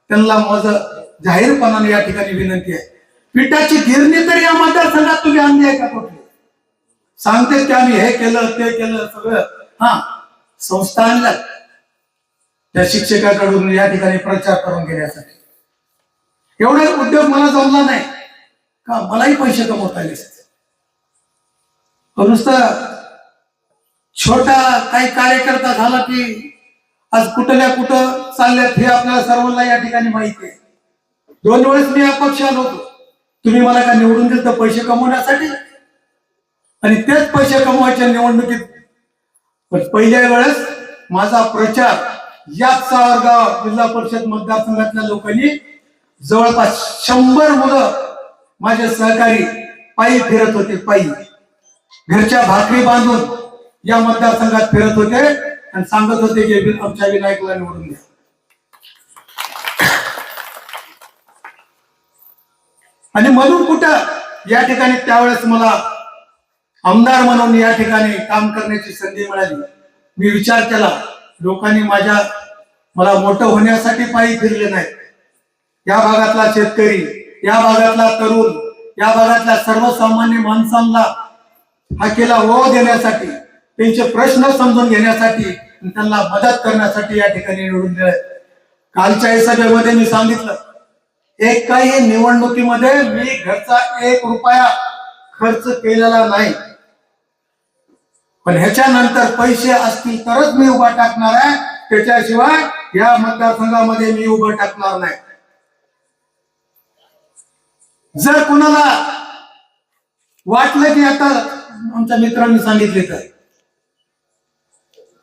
त्यांना माझं जाहीरपणाने या ठिकाणी विनंती आहे, पिठाची गिरणी तरी या मतदारसंघात तुम्ही आणली आहे का कुठली? सांगते की आम्ही हे केलं ते केलं सगळं. हा, संस्था आणल्या त्या शिक्षकाकडून या ठिकाणी प्रचार करून घेण्यासाठी. एवढा उद्योग मला जमला नाही का, मलाही पैसे कमवता आले. नुसतं छोटा काही कार्यकर्ता झाला की आज कुठल्या कुठं चालल्यात हे आपल्याला सर्वांना या ठिकाणी माहिती आहे. 2 वेळेस मी अपक्ष आलो होतो. तुम्ही मला का निवडून दिलं तर पैसे कमवण्यासाठी, आणि तेच पैसे कमवायच्या निवडणुकीत. पण पहिल्या वेळेस माझा प्रचार याच सावरगाव जिल्हा परिषद मतदारसंघातल्या लोकांनी जवळपास 100 मुलं माझे सहकारी पायी फिरत होते. पायी घरच्या भाकरी बांधून या मतदारसंघात फिरत होते आणि सांगत होते की आमच्या विनायकला निवडून द्या. आणि म्हणून कुठं या ठिकाणी त्यावेळेस मला आमदार म्हणून या ठिकाणी काम करण्याची संधी मिळाली. मी विचार केला, लोकांनी मला मोठं होण्यासाठी पायी फिरले नाहीत. या भागातला शेतकरी, या भागातला तरुण, या भागातल्या सर्वसामान्य माणसांना हाकेला ओ देण्यासाठी, त्यांचे प्रश्न समजून घेण्यासाठी, त्यांना मदत करण्यासाठी या ठिकाणी निवडून दिले. कालच्या सभेमध्ये मी सांगितलं, एकाही निवडणुकीमध्ये मी घरचा 1 रुपया खर्च केलेला नाही. पण ह्याच्यानंतर पैसे असतील तरच मी उभा टाकणार आहे, त्याच्याशिवाय या मतदारसंघामध्ये मी उभं टाकणार नाही. जर कुणाला वाटलं की आता आमच्या मित्रांनी सांगितले तर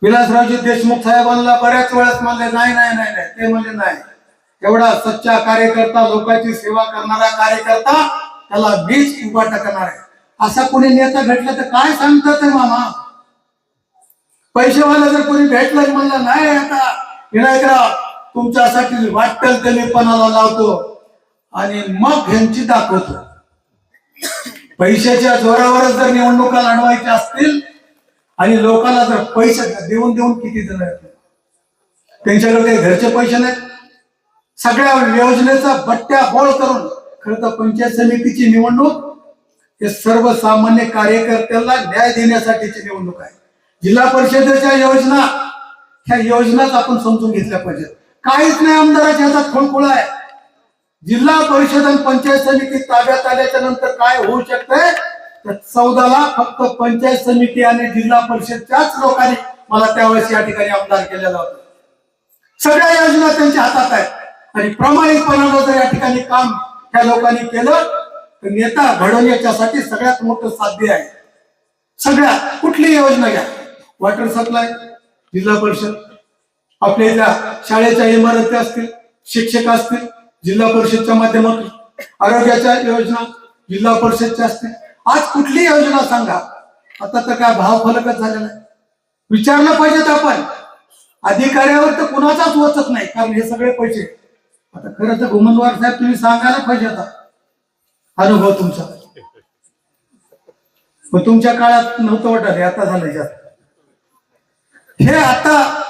विलासरावजी देशमुख साहेबांना बऱ्याच वेळेस म्हणले नाही नाही नाही नाही, ते म्हणजे नाही, एवढा सच्चा कार्यकर्ता, लोकांची सेवा करणारा कार्यकर्ता, त्याला मीच उभा टाकणार आहे. असा कोणी नेता भेटला तर काय सांगतात मामा? पैसेवाला जर कोणी भेटलं म्हणलं नाही आता विनायकराव तुमच्यासाठी वाटेल ते मी पणाला लावतो आणि मग ह्यांची दाखवतो. पैशाच्या जोरावरच जर निवडणुका लढवायच्या असतील आणि लोकांना जर पैसे देऊन देऊन किती जण त्यांच्याकडे काही घरचे पैसे नाहीत, सगळ्या योजनेचा बट्ट्या बोळ करून, खरं तर पंचायत समितीची निवडणूक हे सर्वसामान्य कार्यकर्त्याला न्याय देण्यासाठीची निवडणूक आहे. जिल्हा परिषदेच्या योजना, ह्या योजनाच आपण समजून घेतल्या पाहिजेत. काहीच नाही आमदाराच्या हातात खुळखुळा आहे. जिल्हा परिषद आणि पंचायत समिती ताब्यात आल्याच्या नंतर काय होऊ शकतंय तर 14ला फक्त पंचायत समिती आणि जिल्हा परिषदच्याच लोकांनी मला त्यावेळेस या ठिकाणी आमदार केलेला होता. सगळ्या योजना त्यांच्या हातात आहेत आणि प्रामाणिकपणानं जर या ठिकाणी काम त्या लोकांनी केलं तर नेता घडवण्याच्यासाठी सगळ्यात मोठं साध्य आहे. सगळ्या कुठली योजना घ्या, वॉटर सप्लाय जिल्हा परिषद, आपल्या इथल्या शाळेच्या इमारती असतील, शिक्षक असतील जिल्हा परिषदच्या माध्यमातून, आरोग्याच्या योजना जिल्हा परिषदच्या असतील. आज कुठली योजना सांगा, आता तर काय भाव फलकच झालेला आहे. विचारलं पाहिजेत आपण, अधिकाऱ्यावर तर कुणाचाच वचक नाही, कारण हे सगळे पैसे आता खरं तर घुमनवार साहेब तुम्ही सांगायला पाहिजे. अनुभव तुमचा. पण तुमच्या काळात नव्हतं वाटत, आता झालं जास्त. हे आता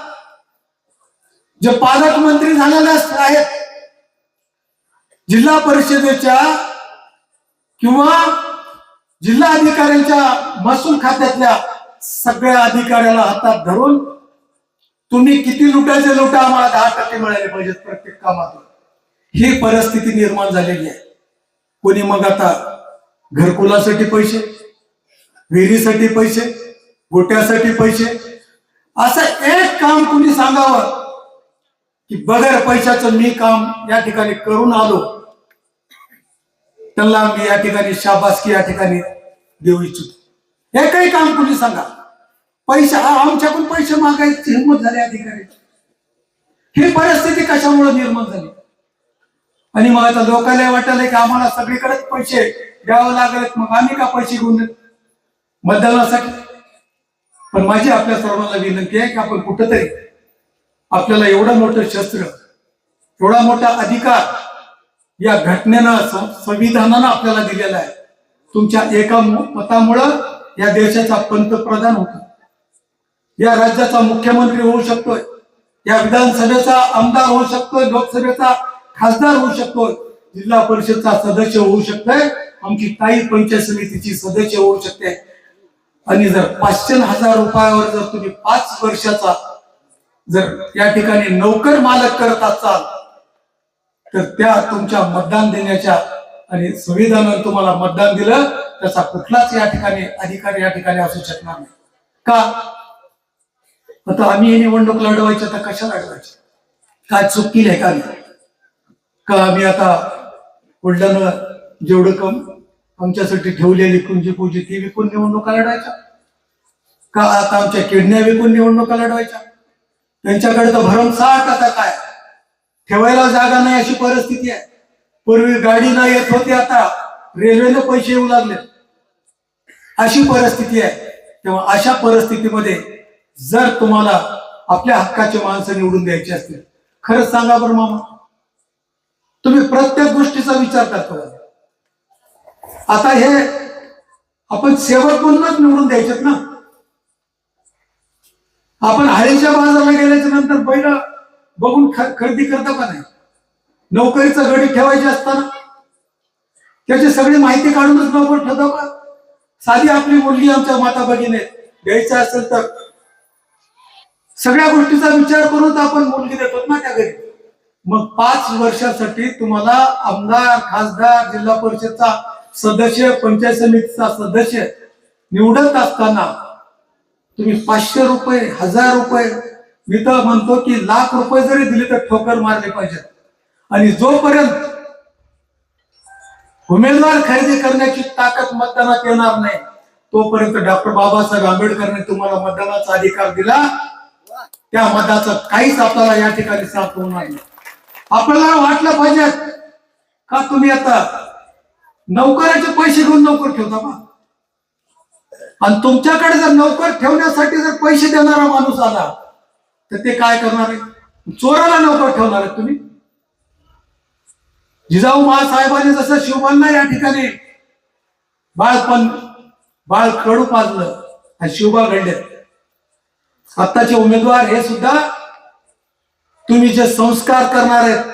जे पालकमंत्री झालेले आहेत, जिल्हा परिषदेच्या किंवा जिल्हा अधिकाऱ्यांच्या महसूल खात्यातल्या सगळ्या अधिकाऱ्याला हातात धरून तुम्ही किती लुटायचे लुटा, आम्हाला 10% मिळाले पाहिजेत प्रत्येक कामातून, ही परिस्थिती निर्माण झालेली आहे. कोणी मग आता घरकुलासाठी पैसे, विहिरीसाठी पैसे, गोट्यासाठी पैसे, असं एक काम कुणी सांगावं की बगैर पैशाचं मी काम या ठिकाणी करून आलो, त्यांना मी या ठिकाणी शाबासकी या ठिकाणी देऊ इच्छितो. एकही काम कुणी सांगा, पैसा आमच्याकडून पैसे मागायची हिंमत झाली अधिकाऱ्याची. ही परिस्थिती कशामुळे निर्माण झाली? आणि मग आता लोकांना वाटायला की आम्हाला सगळीकडेच पैसे द्यावं लागलेत, मग आम्ही का पैसे घेऊन देत मतदानासाठी? पण माझी आपल्या सर्वांना विनंती आहे की आपण कुठंतरी आपल्याला एवढं मोठं शस्त्र, एवढा मोठा अधिकार या घटनेनं, संविधानानं आपल्याला दिलेला आहे. तुमच्या एका मतामुळं या देशाचा पंतप्रधान होतो, या राज्याचा मुख्यमंत्री होऊ शकतोय, या विधानसभेचा आमदार होऊ शकतोय, लोकसभेचा खासदार होऊ शकतोय, जिल्हा परिषदचा सदस्य होऊ शकतोय, आमची ताई पंचायत समितीची सदस्य होऊ शकते. आणि जर 500,000 रुपयावर जर तुम्ही 5 वर्षाचा जर या ठिकाणी नोकर मालक करत असाल, तर त्या तुमच्या मतदान देण्याच्या आणि संविधानाने तुम्हाला मतदान दिलं त्याचा कुठलाच या ठिकाणी अधिकारी या ठिकाणी असू शकणार नाही. का? आता आम्ही ही निवडणूक लढवायची तर कशा लढवायची? काय चूक केली आहे का आम्ही? का आम्ही आता बुलढाणा जेवढं कम आमच्यासाठी ठेवलेली कुंजी पूजी ती विकून निवडणुका लढवायच्या? का आता आमच्या किडण्या विकून निवडणुका लढवायच्या? त्यांच्याकडे तर भरमसाठ आता काय ठेवायला जागा नाही अशी परिस्थिती आहे. पूर्वी गाडी नाही येत होती, आता रेल्वेने पैसे येऊ लागले अशी परिस्थिती आहे. तेव्हा अशा परिस्थितीमध्ये जर तुम्हाला आपल्या हक्काचे माणसं निवडून द्यायचे असतील, खरंच सांगा बरं मामा, तुम्ही प्रत्येक गोष्टीचा विचार करता. आता हे आपण सेवक म्हणूनच निवडून द्यायचेत ना. आपण हळीच्या बाजारला गेल्याच्या नंतर बैल बघून खरेदी करतो का नाही? नोकरीचं गडी ठेवायचे असताना त्याची सगळी माहिती काढूनच नोकर ठेवतो का? साधी आपली मुलगी आमच्या माता भगिनी द्यायचं असेल तर सगळ्या गोष्टीचा विचार करून आपण मुलगी देतो ना त्या घरी. मग 5 वर्षासाठी तुम्हाला आमदार, खासदार, जिल्हा परिषदचा सदस्य, पंचायत समितीचा सदस्य निवडत असताना तुम्ही 500 रुपये, 1000 रुपये, मी तर म्हणतो की लाख रुपये जरी दिले तर ठोकर मारले पाहिजेत. आणि जोपर्यंत उमेदवार खरेदी करण्याची ताकद मतदानात येणार नाही तोपर्यंत डॉक्टर बाबासाहेब आंबेडकरांनी तुम्हाला मतदानाचा अधिकार दिला, त्या मताचं काहीच आपल्याला या ठिकाणी साथ होणार नाही. आपल्याला वाटलं पाहिजे का तुम्ही आता नोकराचे पैसे घेऊन नोकर ठेवता का? आणि तुमच्याकडे जर नोकर ठेवण्यासाठी जर पैसे देणारा माणूस आला तर ते काय करणार आहे? चोराला नोकर ठेवणार आहे तुम्ही. जिजाऊ महासाहेबांनी जसं शिवबांना या ठिकाणी बाळ कडू पाजलं आणि शिवबा घडले, आत्ताचे उमेदवार हे सुद्धा तुम्ही जे संस्कार करणार आहेत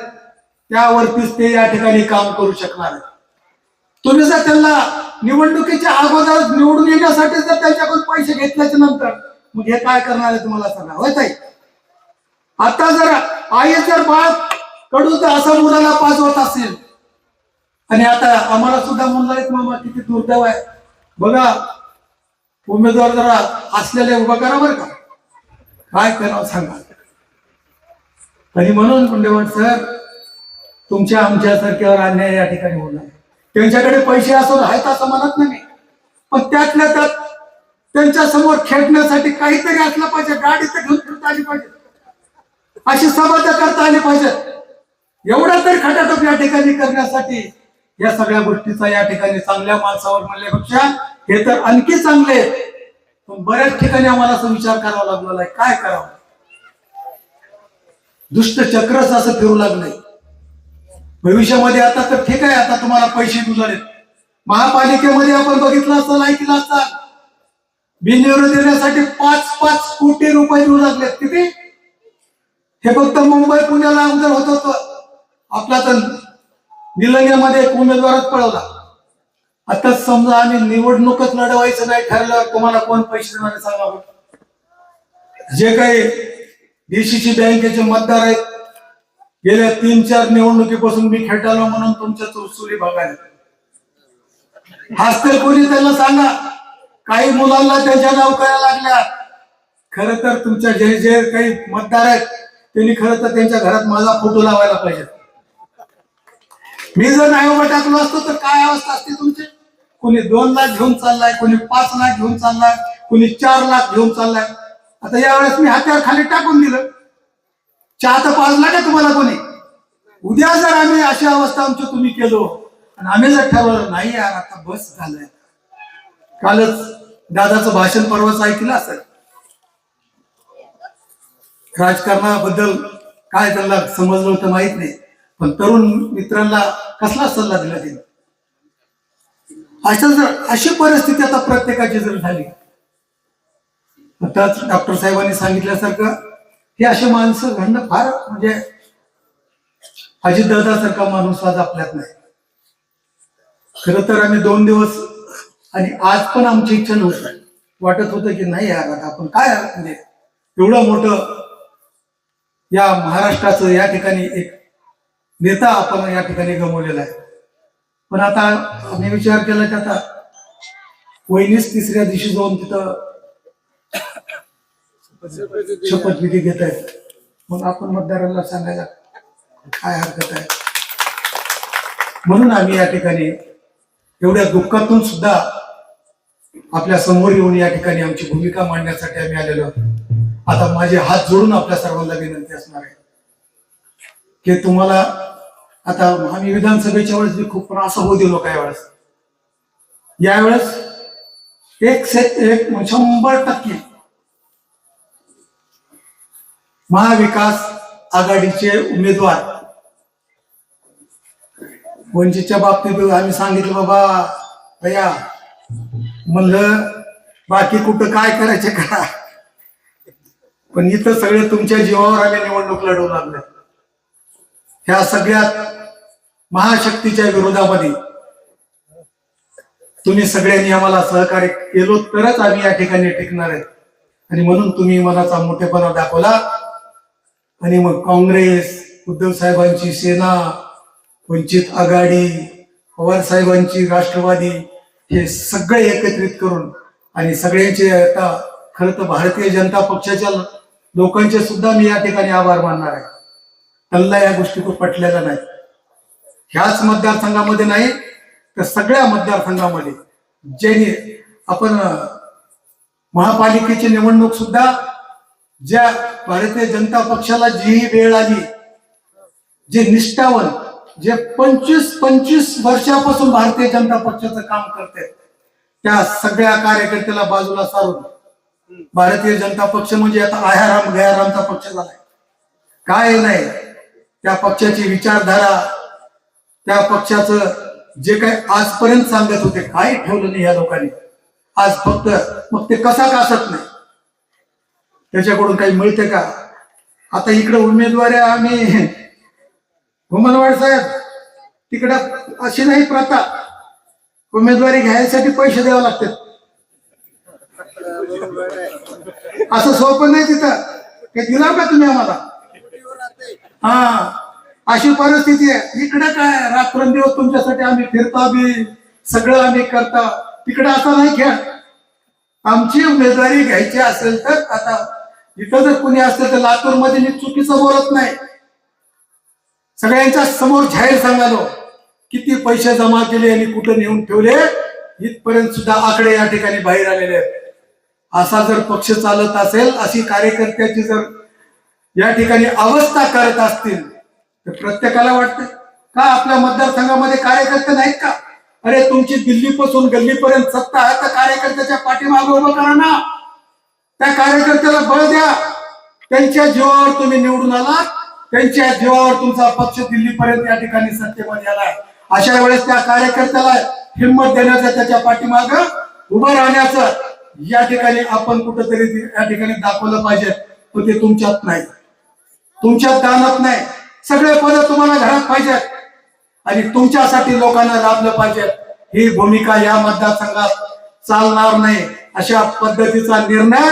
त्यावरतीच ते या ठिकाणी काम करू शकणार आहेत. तुम्ही जर त्यांना निवडणुकीच्या अगोदर निवडून येण्यासाठी जर त्यांच्याकडून पैसे घेतल्याच्या नंतर मग हे काय करणार आहे तुम्हाला सांगा. होय ताई, आता जर आई जर बाळ कडू तर असं मुलाला पाजवत असेल आणि आता आम्हाला सुद्धा मुलं आहेत मामा, किती दुर्दैव आहे बघा. उमेदवार जरा असलेले उभा करा बरं का, काय करावं सांगा. आणि म्हणून गुंडेवाड सर, तुमच्या आमच्यासारख्यावर अन्याय या ठिकाणी होणार. त्यांच्याकडे पैसे असं आहेत असं म्हणत नाही, पण त्यातल्या त्यात त्यांच्या समोर खेळण्यासाठी काहीतरी असलं पाहिजे. गाडी तर घेऊन फिरता आली पाहिजे, अशी सभा तर करता आली पाहिजे. एवढं तरी खटाटोप या ठिकाणी करण्यासाठी या सगळ्या गोष्टीचा या ठिकाणी चांगल्या माणसावर म्हणल्यापेक्षा हे तर आणखी चांगले. पण बऱ्याच ठिकाणी आम्हाला असं विचार करावा लागलेला आहे, काय करावं. दुष्ट चक्रच असं फिरू लागलंय. भविष्यामध्ये आता तर ठीक आहे, आता तुम्हाला पैसे मिळाले महापालिकेमध्ये आपण बघितलं असतं, ऐकलं असतं, बिनविरोध देण्यासाठी 5-5 कोटी रुपये देऊ लागले. किती? हे फक्त मुंबई पुण्याला अगोदर होत होतं. आपला तर निलंग्यामध्ये एक उमेदवारच पळवला. आता समजा आम्ही निवडणूकच लढवायचं नाही ठरल्यावर तुम्हाला कोण पैसे देणार सांगा बरं? जे काही डीसीसी बँकेचे मतदार आहेत, गेल्या 3-4 निवडणुकीपासून मी खेटालो म्हणून तुमच्या चुरचुरी बघायला हसतील कोणी, त्यांना सांगा. काही मुलांना त्यांच्या नोकऱ्या लागल्या. खरं तर तुमच्या जे जे काही मतदार आहेत त्यांनी खरं तर त्यांच्या घरात माझा फोटो लावायला पाहिजे. मी जर नाही उभं टाकलो असतो तर काय अवस्था असते तुमची? कोणी 2 लाख घेऊन चाललाय, कोणी 5 लाख घेऊन चाललाय, कोणी 4 लाख घेऊन चाललाय. आता यावेळेस मी हातावर खाली टाकून दिलं. चहा तर पाजला का तुम्हाला कोणी? उद्या जर आम्ही अशी अवस्था आमची तुम्ही केलो आणि आम्ही जर ठरवलं नाही यार आता बस झालंय. कालच दादाचं भाषण परवाच ऐकलं असेल. राजकारणाबद्दल काय त्यांना समजलं होतं माहित नाही, पण तरुण मित्रांना कसला सल्ला दिला तिने. अशी परिस्थिती आता प्रत्येकाची जर झाली, आताच डॉक्टर साहेबांनी सांगितल्यासारखं हे असे माणसं घडणं फार म्हणजे अजितदादासारखा माणूस आज आपल्यात नाही. खरं तर आम्ही 2 दिवस आणि आज पण आमची इच्छा नव्हती. वाटत होतं की नाही यार आता आपण काय म्हणजे एवढं मोठं या महाराष्ट्राचं या ठिकाणी एक नेता आपण या ठिकाणी गमावलेला आहे. पण आता आम्ही विचार केला की आता वहिनीच 3ऱ्या दिवशी जाऊन तिथं शपथविधी घेत आहेत, मग आपण मतदारांना सांगायला काय हरकत आहे? म्हणून आम्ही या ठिकाणी एवढ्या दुःखातून सुद्धा आपल्या समोर येऊन या ठिकाणी आमची भूमिका मांडण्यासाठी आम्ही आलेलो आहोत. आता माझे हात जोडून आपल्या सर्वांना विनंती असणार आहे की तुम्हाला आता आम्ही विधानसभेच्या वेळेस मी खूप असं होऊ दिलो काय वेळेस, यावेळेस 100% महाविकास आघाडीचे उमेदवार. वंचितच्या बाबतीत आम्ही सांगितलं बाबा भैया म्हणलं बाकी कुठं काय करायचे करा, पण इथं सगळे तुमच्या जीवावर आम्ही निवडणूक लढवू लागले. ह्या सगळ्यात महाशक्तीच्या विरोधामध्ये तुम्ही सगळ्यांनी आम्हाला सहकार्य केलो तरच आम्ही या ठिकाणी टिकणार आहेत. आणि म्हणून तुम्ही मनाचा मोठेपणा दाखवला आणि मग काँग्रेस, उद्धव साहेबांची सेना, वंचित आघाडी, पवार साहेबांची राष्ट्रवादी हे सगळे एकत्रित करून आणि सगळ्यांचे आता खरं तर भारतीय जनता पक्षाच्या लोकांचे सुद्धा मी या ठिकाणी आभार मानणार आहे. त्यांना या गोष्टी खूप पटलेल्या नाही. ह्याच मतदारसंघामध्ये नाही तर सगळ्या मतदारसंघामध्ये ज्यांनी आपण महापालिकेची निवडणूक सुद्धा ज्या भारतीय जनता पक्षाला जी वेळ आली, जे निष्ठावन जे 25 वर्षापासून भारतीय जनता पक्षाचं काम करते त्या सगळ्या कार्यकर्त्याला बाजूला सारून भारतीय जनता पक्ष म्हणजे आता आयाराम गयारामचा पक्ष झालाय. काय नाही, त्या पक्षाची विचारधारा, त्या पक्षाचं जे काही आजपर्यंत सांगत होते काय ठेवलं नाही या लोकांनी. आज फक्त मग ते कसा कासत नाही, त्याच्याकडून काही मिळते का? आता इकडे उमेदवारी आम्ही घुमनवाड साहेब, तिकडे अशी नाही प्रथा, उमेदवारी घ्यायसाठी पैसे द्यावे लागतात. असं सोपं नाही तिथं. ते दिला का तुम्ही आम्हाला? हा, अशी परिस्थिती आहे. इकडे काय रात्रंदिवस तुमच्यासाठी आम्ही फिरता बी, सगळं आम्ही करता. तिकडे असा नाही खेळ. आमची उमेदवारी घ्यायची असेल तर आता इथं जर कुणी असेल तर लातूर मध्ये मी चुकीचं बोलत नाही, सगळ्यांच्या समोर जाहीर सांगालो किती पैसे जमा केले आणि कुठे नेऊन ठेवले इथपर्यंत सुद्धा आकडे या ठिकाणी बाहेर आलेले आहेत. असा जर पक्ष चालत असेल, अशी कार्यकर्त्याची जर या ठिकाणी अवस्था करत असतील तर प्रत्येकाला वाटतं का आपल्या मतदारसंघामध्ये कार्यकर्ते नाहीत का? अरे तुमची दिल्लीपासून गल्लीपर्यंत सत्ता आहे तर कार्यकर्त्याच्या पाठीमागे उभं करा ना. त्या कार्यकर्त्याला बळ द्या. त्यांच्या जीवावर तुम्ही निवडून आलात, त्यांच्या जीवावर तुमचा पक्ष दिल्लीपर्यंत या ठिकाणी सत्तेमध्ये आलाय. अशा वेळेस त्या कार्यकर्त्याला हिंमत देण्याचं, त्याच्या पाठीमाग उभं राहण्याचं या ठिकाणी आपण कुठंतरी या ठिकाणी दाखवलं पाहिजे. पण ते तुमच्यात नाही, तुमच्यात दानत नाही. सगळे पद तुम्हाला घरात पाहिजेत आणि तुमच्यासाठी लोकांना लाभलं पाहिजे. ही भूमिका या मतदारसंघात चालणार नाही. अशा पद्धतीचा निर्णय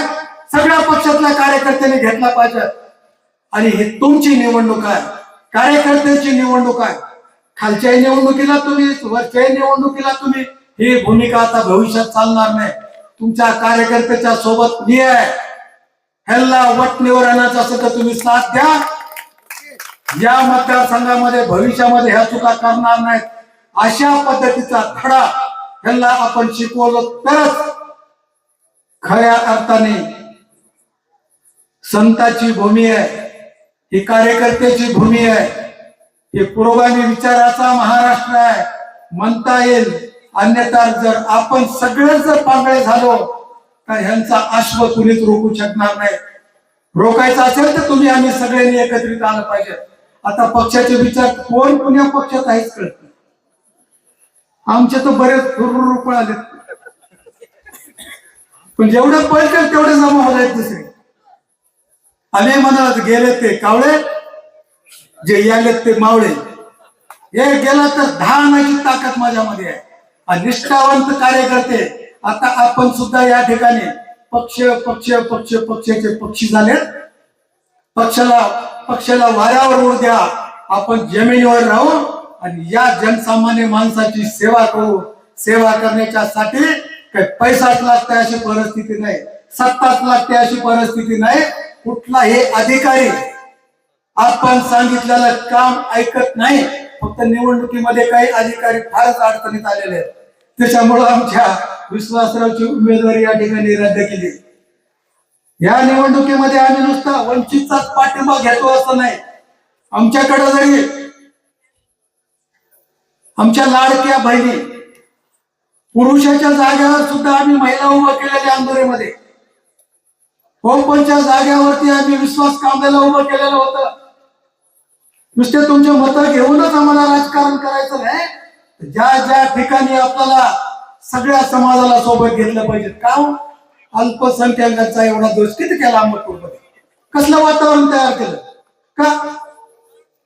सगळ्या पक्षातल्या कार्यकर्त्यांनी घेतला पाहिजे. आणि ही तुमची निवडणूक आहे, कार्यकर्त्यांची निवडणूक आहे. खालच्या निवडणुकीला तुम्ही, वरच्या निवडणुकीला तुम्ही, ही भूमिका आता भविष्यात चालणार नाही. तुमच्या कार्यकर्त्याच्या सोबत मी आहे. ह्याला वटणीवर आणायचं असं तर तुम्ही साथ द्या. या मतदारसंघामध्ये भविष्यामध्ये ह्या चुका करणार नाहीत. अशा पद्धतीचा धडा ह्याला आपण शिकवलं तरच खऱ्या अर्थाने संताची भूमी आहे, ही कार्यकर्त्याची भूमी आहे, हे पुरोगामी विचाराचा महाराष्ट्र आहे म्हणता येईल. अन्यथा जर आपण सगळे जर पांगळे झालो तर ह्यांचा अश्व कुणीच रोखू शकणार नाही. रोखायचं असेल तर तुम्ही आम्ही सगळ्यांनी एकत्रित आलं पाहिजे. आता पक्षाचे विचार कोण पुण्या पक्षात आहेच कळत नाही. आमचे तर बरेच रुपये आले, पण जेवढे पळतील तेवढे जमा होत आहेत दुसरे. आले म्हणत गेले ते कावळे, जे यालेत ते मावळे. हे गेला तर 10 आणायची ताकद माझ्यामध्ये आहे. आणि निष्ठावंत कार्यकर्ते आता आपण सुद्धा या ठिकाणी पक्ष पक्ष पक्ष पक्षाचे पक्षी झाले. पक्षाला वाऱ्यावर उडू द्या, आपण जमिनीवर राहू आणि या जनसामान्य माणसाची सेवा करू. सेवा करण्याच्यासाठी काही पैसाच लागते अशी परिस्थिती नाही, सत्ताच लागते अशी परिस्थिती नाही. कुठलाही अधिकारी आपण सांगितलेलं काम ऐकत नाही. फक्त निवडणुकीमध्ये काही अधिकारी फारच अडचणीत आलेले आहेत. त्याच्यामुळे आमच्या विश्वासरावची उमेदवारी या ठिकाणी रद्द केली. या निवडणुकीमध्ये आम्ही नुसता वंचितचाच पाठिंबा घेतो असं नाही. आमच्याकडे जरी आमच्या लाडक्या बहिणी पुरुषाच्या जागेवर सुद्धा आम्ही महिला उभा केलेल्या अंदोरेमध्ये, ओपनच्या जागेवरती आम्ही विश्वास कांबळेला उभं केलेलं होतं. नुसते तुमचे मतं घेऊनच आम्हाला राजकारण करायचं नाही. ज्या ज्या ठिकाणी आपल्याला सगळ्या समाजाला सोबत घेतलं पाहिजे. का अल्पसंख्याकांचा एवढा दोष किती केला अहमदपूरमध्ये? कसलं वातावरण तयार केलं? का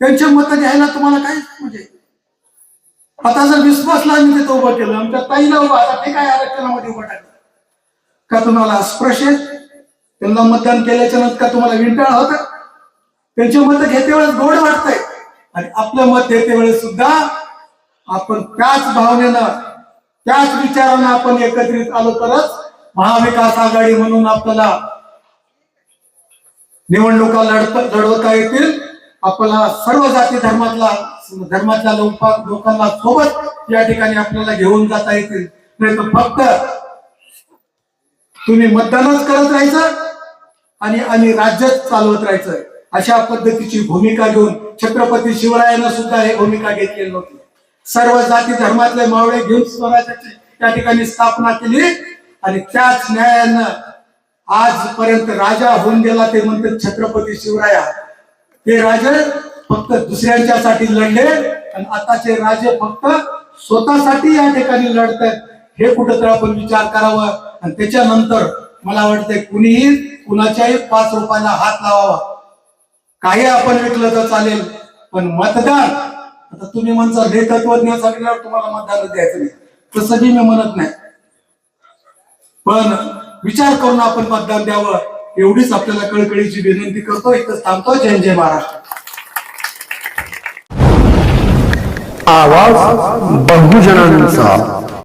त्यांचे मतं घ्यायला तुम्हाला काय म्हणजे? आता जर विश्वासला आम्ही तिथं उभं केलं, आमच्या ताईला उभं, आता ते काय आरक्षणामध्ये उभं टाकलं का? तुम्हाला स्पर्श त्यांना मतदान केल्याच्या नंतर का तुम्हाला विंटाळ होत? त्यांचे मत घेते वेळेस गोड वाटतंय आणि आपलं मत घेते वेळेस सुद्धा आपण त्याच भावनेनं त्याच विचारानं आपण एकत्रित आलो तरच महाविकास आघाडी म्हणून आपल्याला निवडणुका लढवता येतील. आपल्याला सर्व जाती धर्मातल्या लोकांना सोबत या ठिकाणी आपल्याला घेऊन जाता येतील. नाही तर फक्त तुम्ही मतदानच करत राहायचं आणि आम्ही राज्यच चालवत राहायचं. अशा पद्धतीची भूमिका घेऊन छत्रपती शिवरायानं सुद्धा ही भूमिका घेतलेली होती. सर्व जाती धर्मातले मावळे घेऊन स्वराज्याची त्या ठिकाणी स्थापना केली आणि त्याच न्यायानं आजपर्यंत राजा होऊन गेला. ते म्हणतात छत्रपती शिवराया. ते राजे फक्त दुसऱ्यांच्यासाठी लढले आणि आताचे राजे फक्त स्वतःसाठी या ठिकाणी लढतात. हे कुठंतरी आपण विचार करावा. आणि त्याच्यानंतर मला वाटतंय कुणीही कुणाच्याही 5 रुपयाला हात लावावा. काही आपण विकलं तर चालेल, पण मतदान, आता तुम्ही म्हणता हे तत्वज्ञ सांगितल्यावर तुम्हाला मतदान द्यायचं नाही, तसं बी मी म्हणत नाही. पण विचार करून आपण मतदान द्यावं एवढीच आपल्याला कळकळीची विनंती करतो. इथं थांबतो. जय जय महाराष्ट्र. आवाज बहुजनांचा.